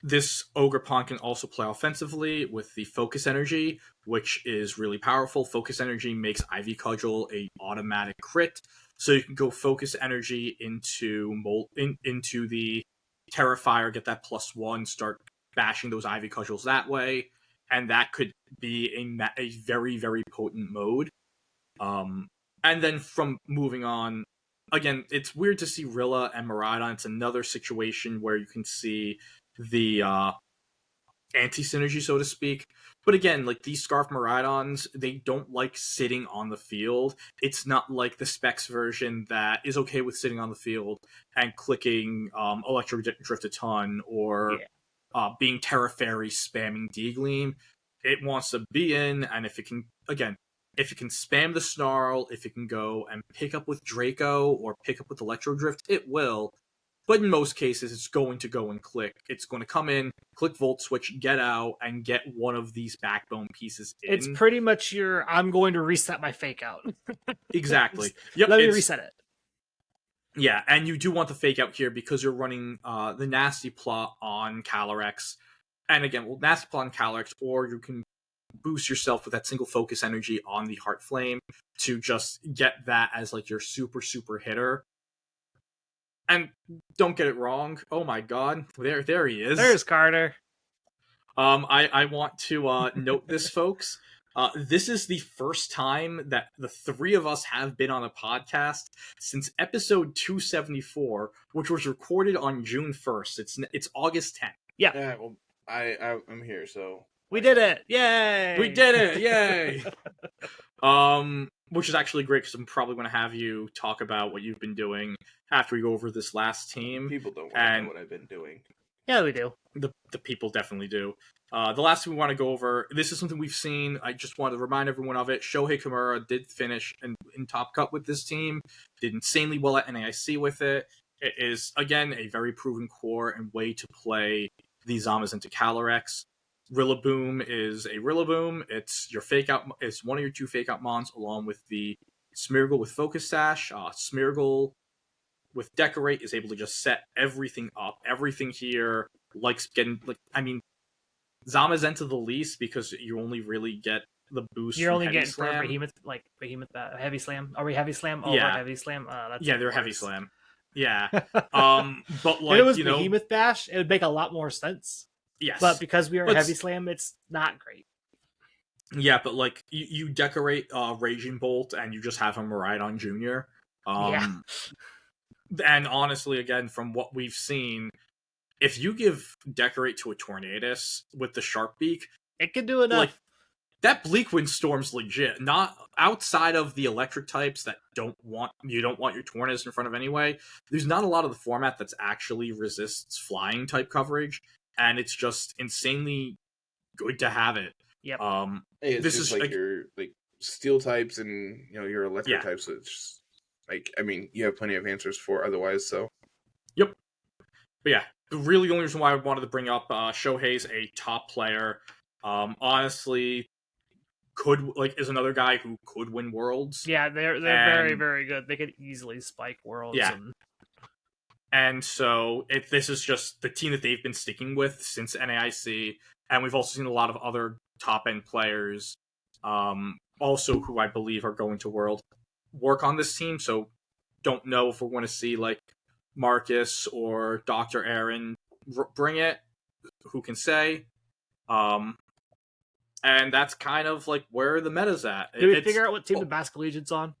This Ogerpon can also play offensively with the Focus Energy, which is really powerful. Focus Energy makes Ivy Cudgel a automatic crit, so you can go Focus Energy into the Terrifier, get that +1, start bashing those Ivy Cudgels that way, and that could be a very, very potent mode. And then from moving on, again, it's weird to see Rilla and Miraidon. It's another situation where you can see the anti-synergy, so to speak. But again, like these Scarf Miraidons, they don't like sitting on the field. It's not like the Specs version that is okay with sitting on the field and clicking Electro Drift a ton or being Terra Fairy spamming D-Gleam. It wants to be in, and if it can spam the Snarl, if it can go and pick up with Draco or pick up with Electro Drift, it will. But in most cases, it's going to go and click. It's going to come in, click Volt Switch, get out, and get one of these backbone pieces in.
It's pretty much I'm going to reset my fake out.
Exactly. Yep,
Let me reset it.
Yeah, and you do want the fake out here because you're running the Nasty Plot on Calyrex. And again, Nasty Plot on Calyrex, or you can boost yourself with that single focus energy on the Heartflame to just get that as like your super, super hitter. And don't get it wrong. Oh my god. There he is.
There's Carter.
I want to note this, folks. This is the first time that the three of us have been on a podcast since episode 274, which was recorded on June 1st. It's August 10th.
Yeah.
Well, I'm here, so
we did it! Yay!
We did it! Yay! Which is actually great because I'm probably going to have you talk about what you've been doing after we go over this last team.
People don't want to know what I've been doing.
Yeah, we do.
The people definitely do. The last thing we want to go over, this is something we've seen. I just wanted to remind everyone of it. Shohei Kimura did finish in top cut with this team. Did insanely well at NAIC with it. It is, again, a very proven core and way to play these Zamas into Calyrex. Rillaboom is a Rillaboom. It's your fake out. It's one of your two fake out mons, along with the Smeargle with Focus Sash. Smeargle with Decorate is able to just set everything up. Everything here likes getting Zama's into the least because you only really get the boost.
You're only
getting
for Behemoth Heavy Slam. Are we Heavy Slam? Over Heavy Slam.
They're Heavy Slam. Yeah. But like,
if it was Behemoth Bash, it would make a lot more sense.
Yes.
But because we are Heavy Slam, it's not great.
Yeah, but like you decorate Raging Bolt and you just have him Miraidon Jr. And honestly, again, from what we've seen, if you give Decorate to a Tornadus with the Sharp Beak,
it can do enough.
Like, that Bleakwind Storm's legit. Not outside of the electric types that you don't want your Tornadus in front of anyway. There's not a lot of the format that's actually resists flying type coverage, and it's just insanely good to have it.
Yep.
Hey, this is like your steel types and your electric types. So it's just, you have plenty of answers for otherwise. So.
Yep. But yeah, really the only reason why I wanted to bring up Shohei's a top player. Honestly, is another guy who could win Worlds.
Yeah, they're very, very good. They could easily spike Worlds.
Yeah. And so this is just the team that they've been sticking with since NAIC, and we've also seen a lot of other top end players, also who I believe are going to World, work on this team. So don't know if we're going to see like Marcus or Dr. Aaron bring it. Who can say? And that's kind of like where the meta's at.
Did we figure out what team the Basque Legion's on?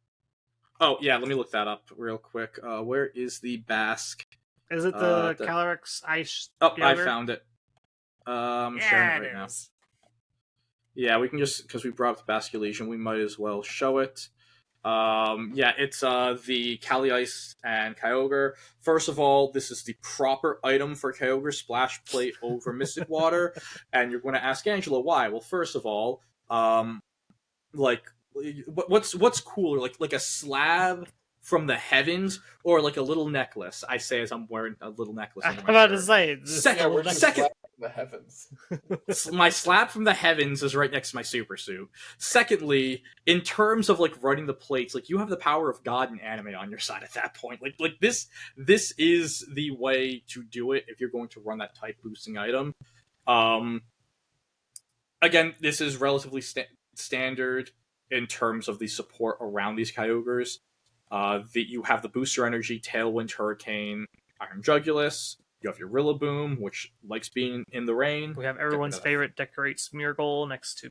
Oh, yeah, let me look that up real quick. Where is the Basque?
Is it the Calyrex Ice?
Oh, I found it. I'm sharing it right now. Yeah, we can just, because we brought up the Basculation, we might as well show it. Yeah, it's the Cali Ice and Kyogre. First of all, this is the proper item for Kyogre, Splash Plate over Mystic Water. And you're going to ask Angela why. Well, first of all, like, what's cooler, like a slab from the heavens or like a little necklace? I say as I'm wearing a little necklace.
I'm about to say
second
the heavens.
My slab from the heavens is right next to my super suit. Secondly, in terms of like running the plates, like you have the power of God and anime on your side at that point. Like this is the way to do it if you're going to run that type boosting item. Again, this is relatively standard in terms of the support around these Kyogres. You have the booster energy, Tailwind, Hurricane, Iron Jugulus. You have your Rillaboom, which likes being in the rain.
We have everyone's favorite Decorate Smeargle next to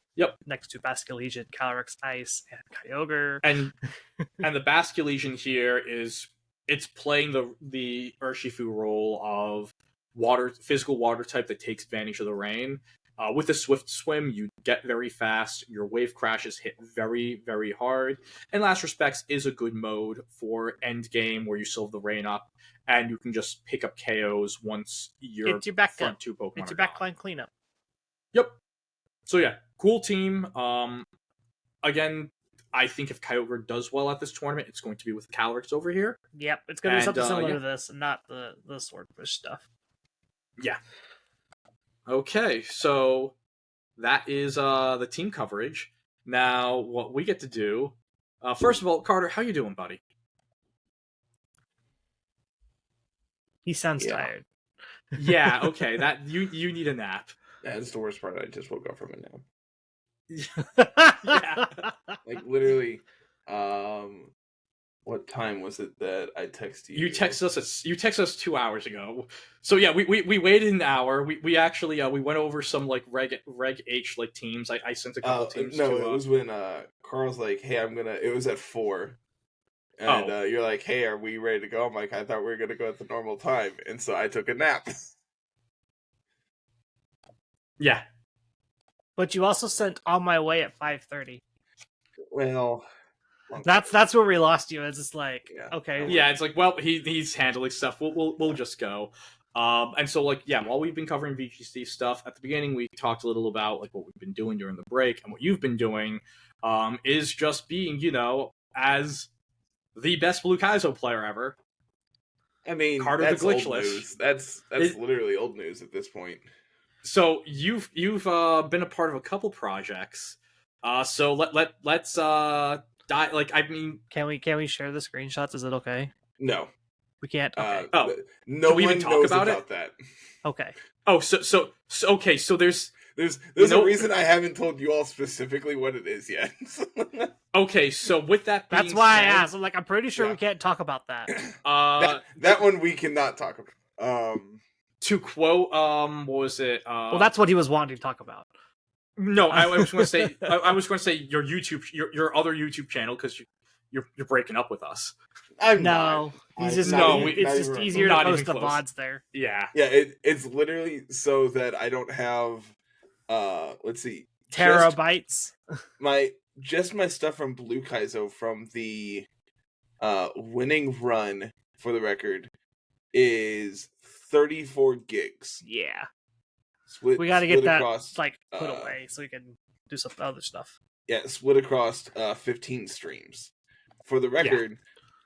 Basculegion, Calyrex Ice, and Kyogre.
And the Basculegion here it's playing the Urshifu role of physical water type that takes advantage of the rain. With a Swift Swim, you get very fast. Your wave crashes hit very, very hard. And Last Respects is a good mode for end game where you still have the rain up, and you can just pick up KOs once your front two Pokemon.
It's your backline cleanup.
Yep. So yeah, cool team. Again, I think if Kyogre does well at this tournament, it's going to be with Calyrex over here.
Yep, it's going to be something similar to this, and not the Swordfish stuff.
Yeah. Okay, so that is the team coverage. Now, what we get to do... first of all, Carter, how you doing, buddy?
He sounds tired.
Yeah, okay. That you need a nap.
That's the worst part. I just woke up from a
nap. Yeah.
Like, literally... What time was it that I texted you?
You texted us 2 hours ago. So yeah, we waited an hour. We actually we went over some like Reg H like teams. I sent a couple teams.
No, it was when Carl's like, "Hey, it was at 4." And you're like, "Hey, are we ready to go?" I'm like, "I thought we were gonna go at the normal time," and so I took a nap.
Yeah.
But you also sent "On My Way" at 5:30.
Well,
that's where we lost you. It's just like, okay,
yeah, it's like, well, he's handling stuff. We'll just go. And so like, yeah, while we've been covering VGC stuff at the beginning, we talked a little about like what we've been doing during the break, and what you've been doing is just being, as the best Blue Kaizo player ever.
I mean,
Carter
that's
the Glitchless.
Old news. That's literally old news at this point.
So you've been a part of a couple projects. So let's like, I mean,
can we share the screenshots? Is it okay?
No,
we can't. Okay.
No one even talk about that.
Okay.
Oh, so okay. So there's
a reason I haven't told you all specifically what it is yet.
Okay, so with that being
that's why
said,
I asked. I'm like, I'm pretty sure we can't talk about that.
that one we cannot talk about.
To quote, what was it?
Well, that's what he was wanting to talk about.
No, I was going to say, your YouTube, your other YouTube channel, because you're breaking up with us.
He's just it's just easier to post the VODs there.
Yeah,
it's literally so that I don't have, let's see,
terabytes.
My stuff from Blue Kaizo from the winning run, for the record, is 34 gigs.
Yeah. We got to get that across, put away so we can do some other stuff.
Yeah, split across 15 streams. For the record,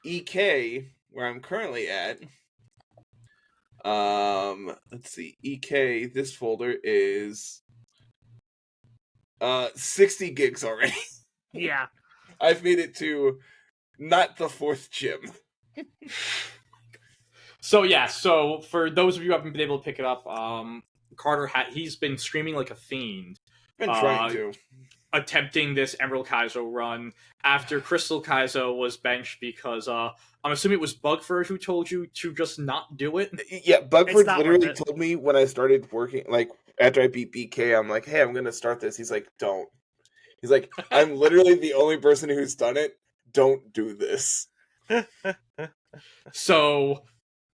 EK, where I'm currently at, let's see, EK, this folder is 60 gigs already.
Yeah.
I've made it to not the 4th gym.
So for those of you who haven't been able to pick it up, Carter he's been streaming like a fiend.
Been trying to.
Attempting this Emerald Kaizo run after Crystal Kaizo was benched because I'm assuming it was Bugford who told you to just not do it.
Yeah, Bugford literally told me when I started working, like after I beat BK, I'm like, hey, I'm gonna start this. He's like, don't. He's like, I'm literally the only person who's done it. don't do this.
So,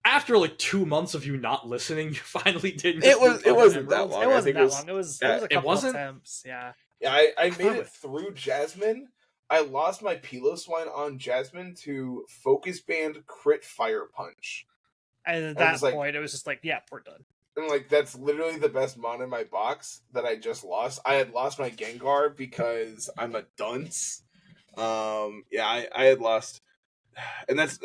after like 2 months of you not listening, you finally did.
It wasn't that long.
It wasn't that long. It was a couple of attempts. Yeah.
Yeah, I made it through Jasmine. I lost my Piloswine on Jasmine to Focus Band Crit Fire Punch.
And at that point, it was just like, yeah, we're done.
And like, that's literally the best mon in my box that I just lost. I had lost my Gengar because I'm a dunce. I had lost, and that's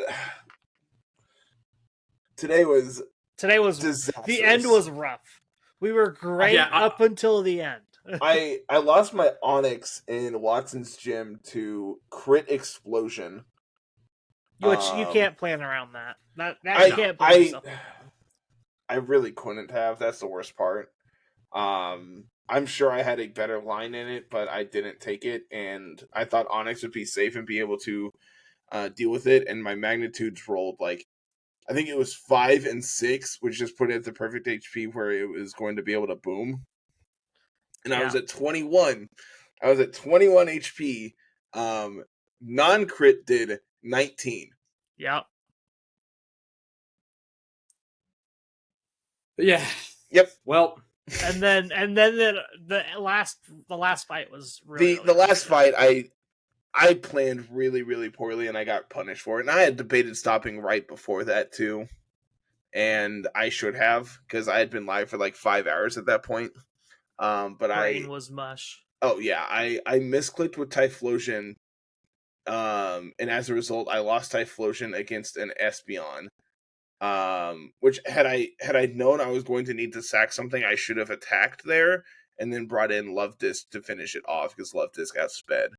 today was disastrous.
The end was rough. We were great up until the end.
I lost my Onix in Watson's gym to Crit Explosion,
which you can't plan around that. You can't plan yourself.
I really couldn't have. That's the worst part. I'm sure I had a better line in it, but I didn't take it, and I thought Onix would be safe and be able to deal with it, and my magnitudes rolled like, I think it was 5 and 6, which just put it at the perfect HP where it was going to be able to boom. And I was at 21. I was at 21 HP. Non-crit did 19.
Yep.
Yeah.
Yep.
Well,
and then the last fight was really
the last fight I planned really, really poorly, and I got punished for it. And I had debated stopping right before that too, and I should have, because I had been live for like 5 hours at that point. But
brain was mush.
Oh yeah, I misclicked with Typhlosion, and as a result, I lost Typhlosion against an Espeon. Which had I known I was going to need to sack something, I should have attacked there and then brought in Love Disc to finish it off, because Love Disc got sped.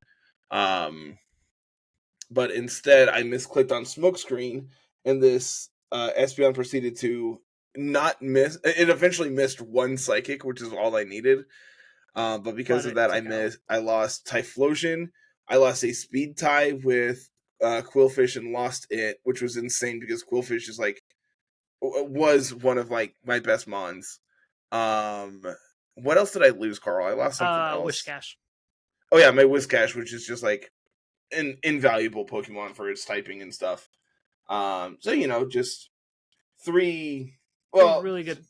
But instead I misclicked on Smokescreen, and this Espeon proceeded to not miss. It eventually missed one Psychic, which is all I needed. But because of that, I lost Typhlosion. I lost a Speed tie with Quillfish and lost it, which was insane because Quillfish is was one of like my best mons. What else did I lose, Carl? I lost something else.
Whiscash.
Oh yeah, my Whiscash, which is just like an invaluable Pokemon for its typing and stuff. So just
really good.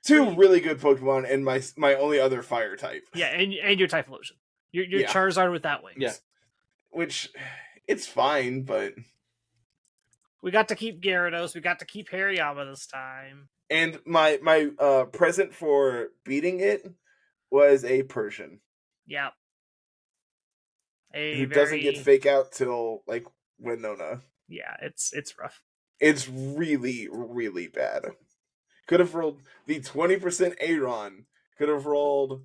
Two really good Pokemon and my only other fire type.
Yeah, and your Typhlosion. Your Charizard with that wings.
Yeah. Which, it's fine, but
we got to keep Gyarados, we got to keep Hariyama this time.
And my present for beating it was a Persian.
Yeah.
Who doesn't get fake out till like Winona.
Yeah, it's rough.
It's really, really bad. Could have rolled the 20% Aeron. Could have rolled.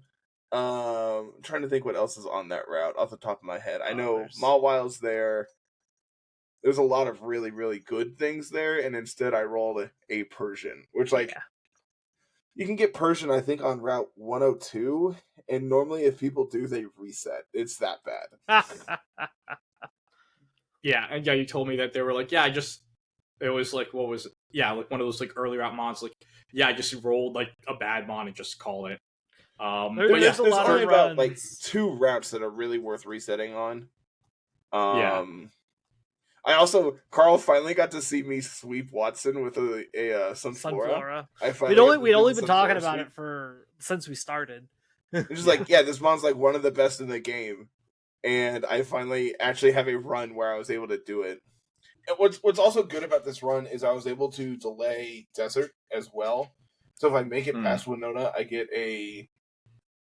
I'm trying to think what else is on that route off the top of my head. I know Mawile's there. There's a lot of really, really good things there, and instead I rolled a Persian, which you can get Persian, I think, on Route 102, and normally if people do, they reset. It's that bad.
and you told me that they were like, it was like, what was it? Yeah, like one of those like early route mons, like, I just rolled like a bad mon and just call it.
There's
only about like 2 routes that are really worth resetting on. I also, Carl finally got to see me sweep Watson with a Sunflora.
We'd only been talking about it since we started.
It's just like, this mon's like one of the best in the game, and I finally actually have a run where I was able to do it. And what's also good about this run is I was able to delay Desert as well. So if I make it past Winona, I get a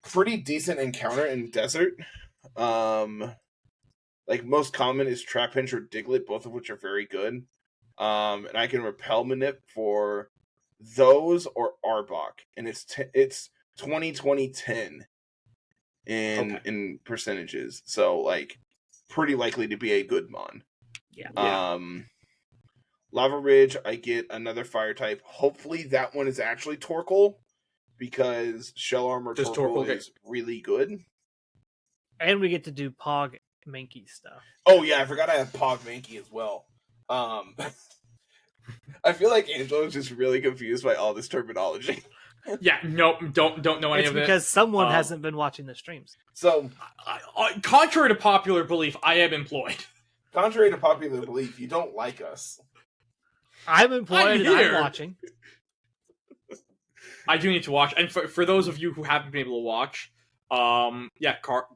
pretty decent encounter in Desert. Like most common is Trapinch or Diglett, both of which are very good. And I can repel Manip for those or Arbok, and it's 20-20-10 in percentages. So like pretty likely to be a good mon.
Yeah.
Lava Ridge, I get another fire type. Hopefully that one is actually Torkoal, because Shell Armor Torkoal is really good.
And we get to do Pog Mankey stuff.
Oh yeah, I forgot I have Pog Mankey as well. I feel like Angelo is just really confused by all this terminology.
Yeah, no, don't know any of it.
It's because someone hasn't been watching the streams.
So,
contrary to popular belief, I am employed.
Contrary to popular belief, you don't like us.
I'm employed and I'm watching.
I do need to watch, and for those of you who haven't been able to watch, Carter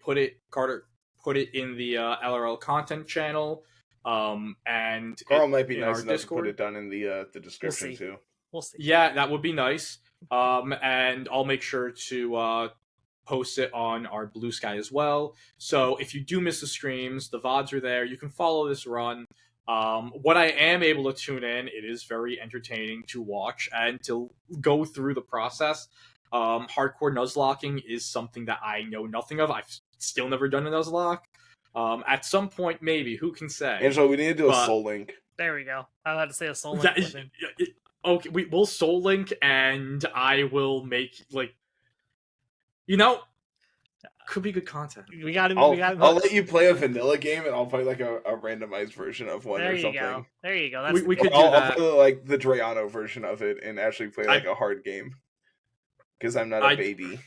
put it in the LRL content channel, and
Carl might be nice enough
Discord.
to put it down in the description too.
We'll see.
Yeah, that would be nice. And I'll make sure to post it on our Blue Sky as well. So if you do miss the streams, the VODs are there. You can follow this run. What I am able to tune in, it is very entertaining to watch and to go through the process. Hardcore nuzlocking is something that I know nothing of. I've still never done a nuzlock. At some point, maybe. Who can say?
Angelo, we need to do a soul link.
There we go. I was about to say a soul link.
Okay, we'll soul link, and I will make, could be good content.
I'll let you play a vanilla game, and I'll play like a randomized version of one or something.
There you go.
We could do that.
I'll play like the Drayano version of it, and actually play like a hard game. Because I'm not a baby.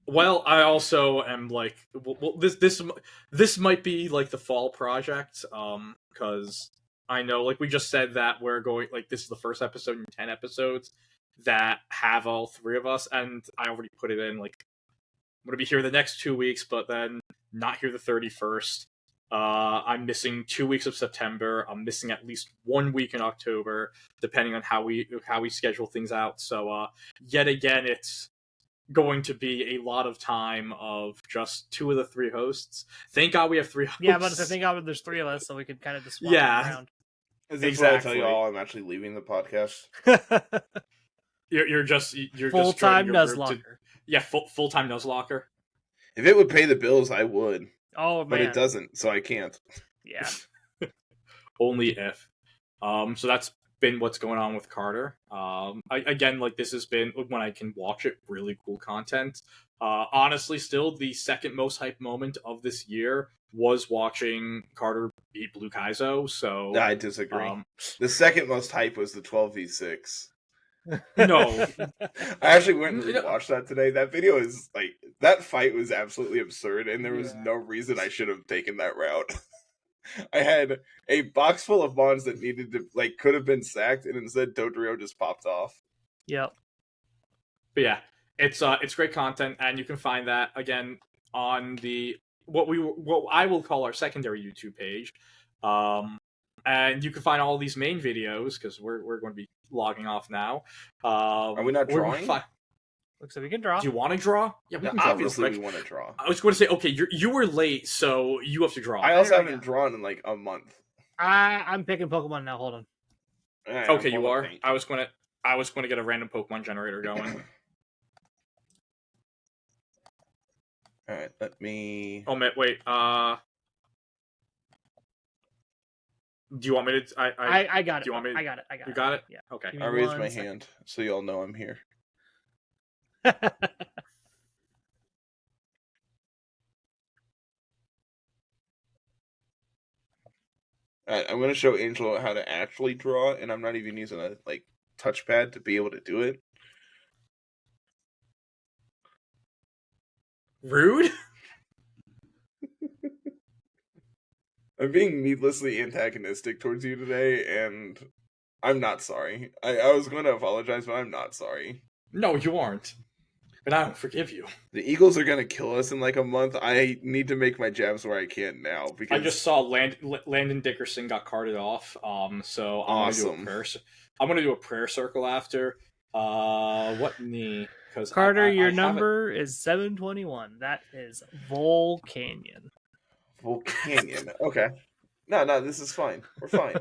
Well, I also am like, this might be like the fall project, because I know, like we just said, that we're going, like, this is the first episode in 10 episodes that have all three of us, and I already put it in, like, I'm gonna be here the next 2 weeks, but then not here the 31st. I'm missing 2 weeks of September. I'm missing at least 1 week in October, depending on how we schedule things out. So, yet again, it's going to be a lot of time of just 2 of the 3 hosts. Thank God we have 3 hosts.
Yeah, but thank God there's 3 of us, so we could kind of just swap around.
Is this exactly. What I tell you all? I'm actually leaving the podcast.
You're just
full-time nuzlocker.
Full-time nuzlocker.
If it would pay the bills, I would.
Oh man,
but it doesn't, so I can't.
Yeah.
Only if. So that's been what's going on with Carter. Again, like, this has been, when I can watch it, really cool content. Honestly, still the second most hype moment of this year was watching Carter beat Blue Kaizo. So
I disagree. The second most hype was the 12v6.
No.
I actually went and rewatched that today. That video is like, that fight was absolutely absurd, and there was no reason I should have taken that route. I had a box full of mons that needed to, like, could have been sacked, and instead Dodrio just popped off.
Yep.
But yeah, it's great content, and you can find that again on the what I will call our secondary YouTube page. And you can find all these main videos, because we're going to be logging off now.
Are we not drawing?
Looks like we can draw.
Do you want to draw?
Yeah, we can draw. Obviously, we want to draw.
I was going to say, okay, you were late, so you have to draw.
I also haven't drawn in like a month.
I'm picking Pokemon now. Hold on.
Right,
okay, you are. I was going to get a random Pokemon generator going.
All right, let me.
Oh, wait. Do you want me to?
I got it.
Do you want me?
I got it.
You got it?
Yeah.
Okay.
I raised my hand so y'all know I'm here. Alright, I'm going to show Angelo how to actually draw, and I'm not even using a touchpad to be able to do it.
Rude?
I'm being needlessly antagonistic towards you today, and I'm not sorry. I was going to apologize, but I'm not sorry. No,
you aren't. And I don't forgive you.
The Eagles are going to kill us in like a month. I need to make my jabs where I can now. Because
I just saw Landon Dickerson got carted off. So I'm
awesome.
I'm going to do a prayer circle after. What knee? Because
Carter, your number is 721. That is Volcanion.
Volcanion. Okay. No, this is fine. We're fine.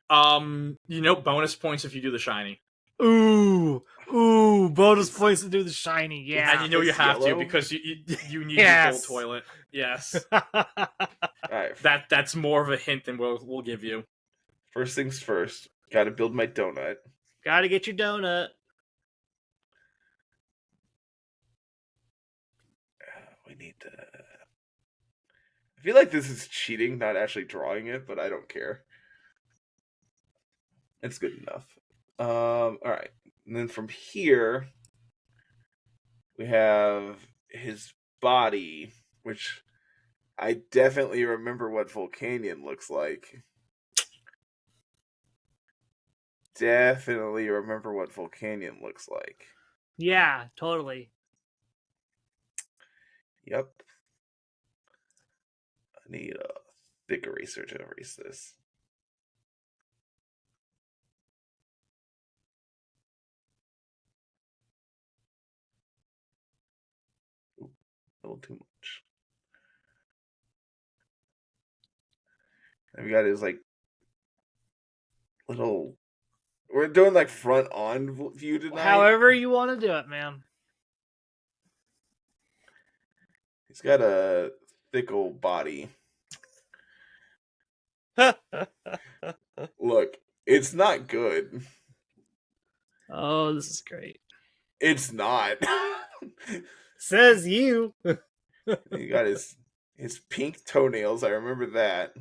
Bonus points if you do the shiny.
Ooh, bonus points to do the shiny, yeah.
And you have to, because you need your full toilet. Yes.
Right.
That's more of a hint than we'll give you.
First things first, gotta build my donut.
Gotta get your donut.
We need to... I feel like this is cheating, not actually drawing it, but I don't care. It's good enough. Alright. And then from here, we have his body. which I definitely remember what Volcanion looks like. Definitely remember what Volcanion looks like.
Yeah, totally.
Yep. I need a thick eraser to erase this. Ooh, a little too much. And we got his like little. We're doing like front on view tonight.
However you want to do it, man.
He's got a thick old body. Look, it's not good.
Oh, this is great.
It's not.
Says you.
He got his pink toenails. I remember that.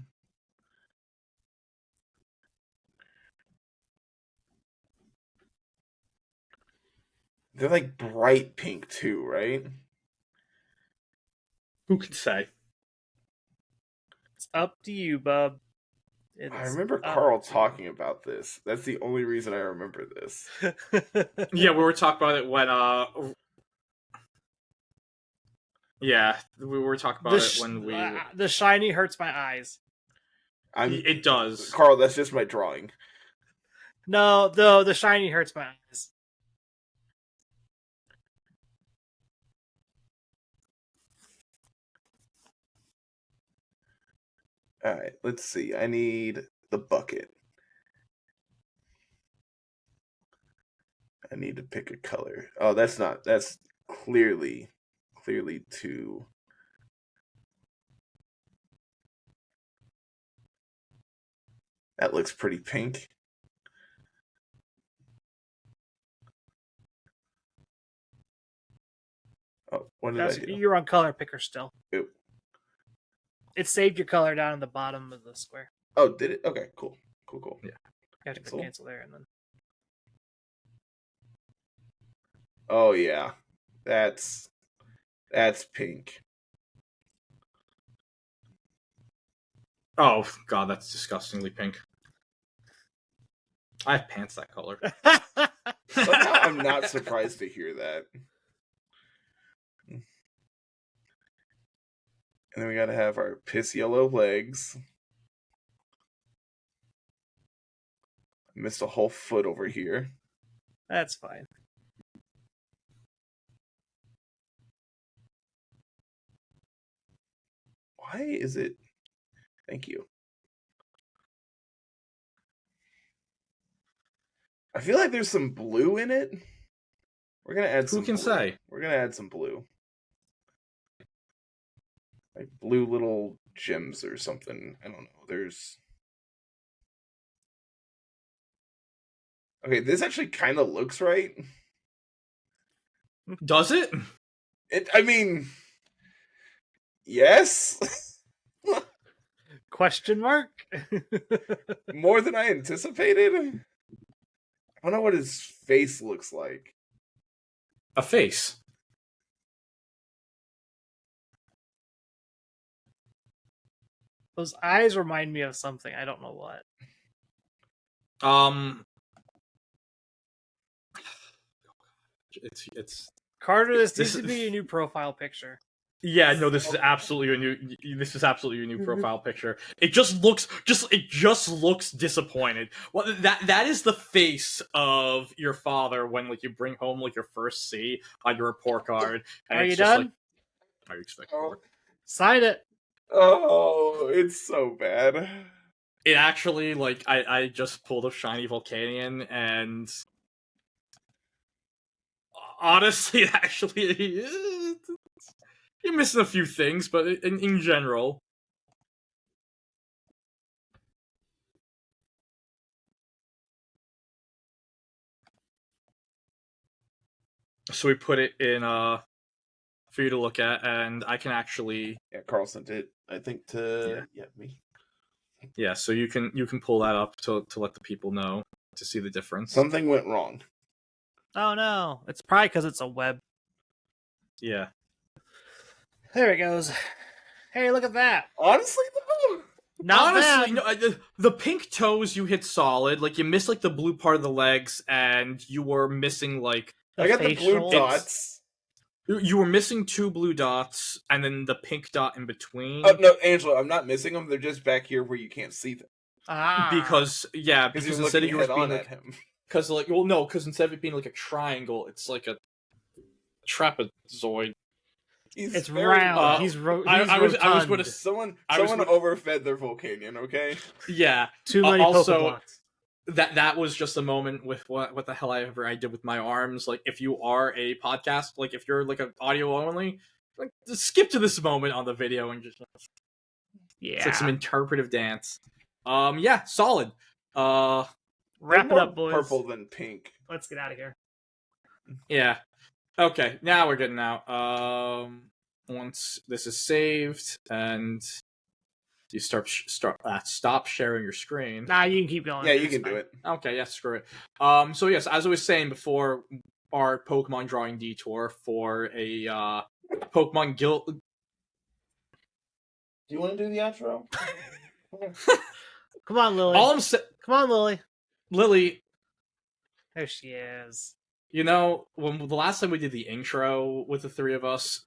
They're like bright pink too, right?
Who can say?
It's up to you, bub.
I remember Carl talking about this. That's the only reason I remember this.
Yeah, we were talking about it when yeah, we were talking about it when we.
The shiny hurts my eyes.
It does,
Carl. That's just my drawing.
No, the shiny hurts my eyes.
All right, let's see. I need the bucket. I need to pick a color. Oh, that's clearly too. That looks pretty pink. Oh, what did I do?
You're on color picker still.
Ew.
It saved your color down in the bottom of the square.
Oh, did it? Okay, cool.
Yeah.
You have to click cancel there and then.
Oh yeah, that's pink.
Oh god, that's disgustingly pink. I have pants that color.
Somehow I'm not surprised to hear that. And then we gotta have our piss yellow legs. I missed a whole foot over here.
That's fine.
Why is it? Thank you. I feel like there's some blue in it. We're gonna add some.
Who can
blue.
say?
We're gonna add some blue. Like blue little gems or something. I don't know. There's. Okay, this actually kind of looks right.
Does it?
I mean, yes.
Question mark?
More than I anticipated. I don't know what his face looks like.
A face.
Those eyes remind me of something. I don't know what.
It's
Carter, this needs to be a new profile picture.
Yeah, no, this is absolutely a new profile picture. It just looks disappointed. Well, that is the face of your father when like you bring home like your first C on your report card. And
Are
it's
you
just
done?
Like, are you expecting more?
Sign it.
Oh, it's so bad.
It actually like I just pulled a shiny Volcanion and honestly, actually. You're missing a few things, but in general. So we put it in for you to look at, and I can actually.
Yeah, Carl sent it. I think to me.
Yeah, so you can pull that up to let the people know to see the difference.
Something went wrong.
Oh no! It's probably because it's a web.
Yeah.
There it goes. Hey, look at that.
Honestly, though,
Not bad.
No, the pink toes you hit solid. Like you missed like the blue part of the legs, and you were missing like
I got the blue dots.
You were missing 2 blue dots, and then the pink dot in between.
Oh no, Angela, I'm not missing them. They're just back here where you can't see them.
Because instead of yours being
like, him.
Because instead of it being like a triangle, it's like a trapezoid.
It's round.
I was going to.
Someone overfed their Volcanion. Okay.
Yeah.
Too many Pokemon.
That was just a moment with what the hell I did with my arms. Like, if you are a podcast, like if you're like an audio only, like just skip to this moment on the video and just it's like some interpretive dance. Yeah, solid.
Wrap it up, boys.
Purple than pink.
Let's get out of here.
Yeah. Okay, now we're good now. Once this is saved and you stop sharing your screen.
Nah, you can keep going.
Yeah, you can do it.
Okay, yeah, screw it. So yes, as I was saying before, our Pokemon drawing detour for a Pokemon Guild.
Do you want to do the outro?
Come on, Lily. Come on, Lily.
Lily.
There she is.
You know, when the last time we did the intro with the 3 of us,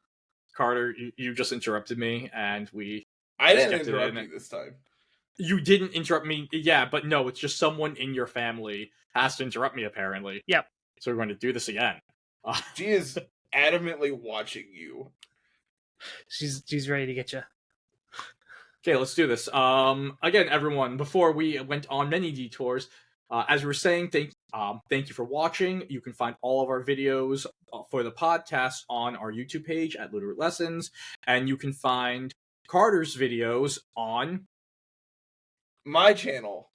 Carter, you just interrupted me, and
I didn't interrupt you this time.
You didn't interrupt me, yeah, but no, it's just someone in your family has to interrupt me, apparently.
Yep.
So we're going to do this again.
She is adamantly watching you.
She's ready to get you.
Okay, let's do this. Again, everyone, before we went on many detours, as we were saying, thank you for watching. You can find all of our videos for the podcast on our YouTube page at Littleroot Lessons, and you can find Carter's videos on
my channel,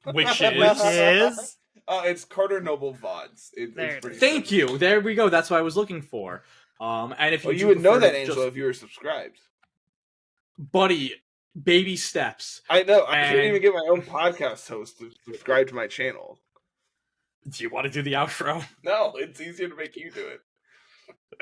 which is
it's Carter Noble VODs.
Thank you. There we go. That's what I was looking for. And if
you would know that, Angela, if you were subscribed,
buddy. Baby steps.
I know. I can't even get my own podcast host to subscribe to my channel.
Do you want to do the outro?
No, it's easier to make you do it.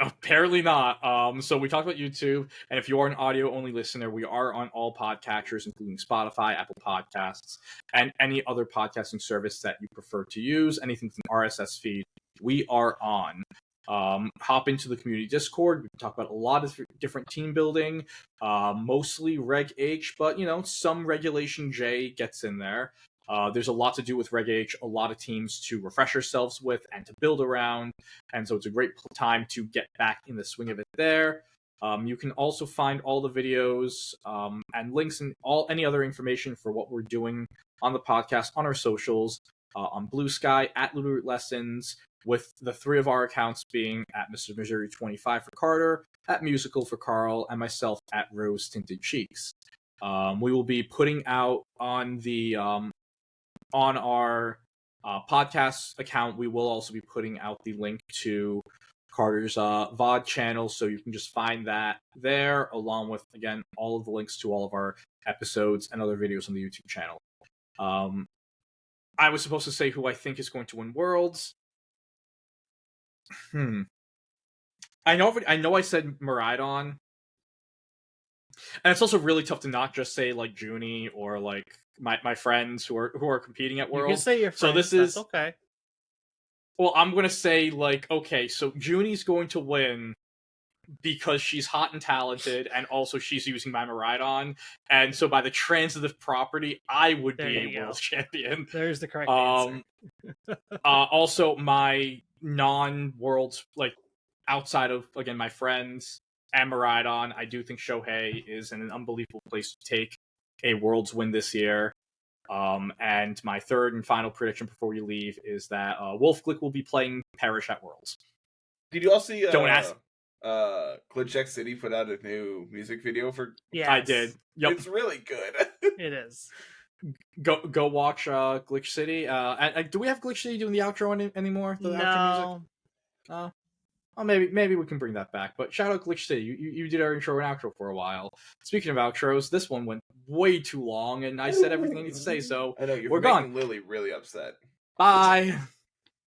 Apparently not. So we talked about YouTube, and if you are an audio-only listener, we are on all podcatchers, including Spotify, Apple Podcasts, and any other podcasting service that you prefer to use. Anything from RSS feed, we are on. Hop into the community Discord. We can talk about a lot of different team building, mostly Reg H, but some Regulation J gets in there. There's a lot to do with Reg H, a lot of teams to refresh ourselves with and to build around, and so it's a great time to get back in the swing of it there. You can also find all the videos and links and any other information for what we're doing on the podcast on our socials, on Blue Sky at Littleroot Lessons, with the 3 of our accounts being at Mr. Missouri 25 for Carter, at Musical for Carl, and myself at Rose Tinted Cheeks. We will be putting out on the on our podcast account. We will also be putting out the link to Carter's VOD channel, so you can just find that there, along with again all of the links to all of our episodes and other videos on the YouTube channel. I was supposed to say who I think is going to win Worlds. I know I said Miraidon. And it's also really tough to not just say like Junie or like my friends who are competing at Worlds.
You can say your friends.
So this is
okay.
Well, I'm gonna say like, okay, so Junie's going to win because she's hot and talented, and also she's using my Miraidon, and so by the transitive property, I would be a world champion.
There's the correct answer.
Also, my non-worlds, like outside of again my friends and Miraidon, I do think Shohei is in an unbelievable place to take a worlds win this year. And my third and final prediction before we leave is that Wolfe Glick will be playing Parrish at Worlds.
Did you all see?
Don't ask.
Glitch City put out a new music video for.
Yeah,
I did. Yep.
It's really good.
It is.
Go watch Glitch City. And do we have Glitch City doing the outro anymore? The outro music? Well, maybe we can bring that back. But shout out Glitch City. You did our intro and outro for a while. Speaking of outros, this one went way too long, and I said everything I need to say. So
I know you're
we're gone.
Lily really upset.
Bye.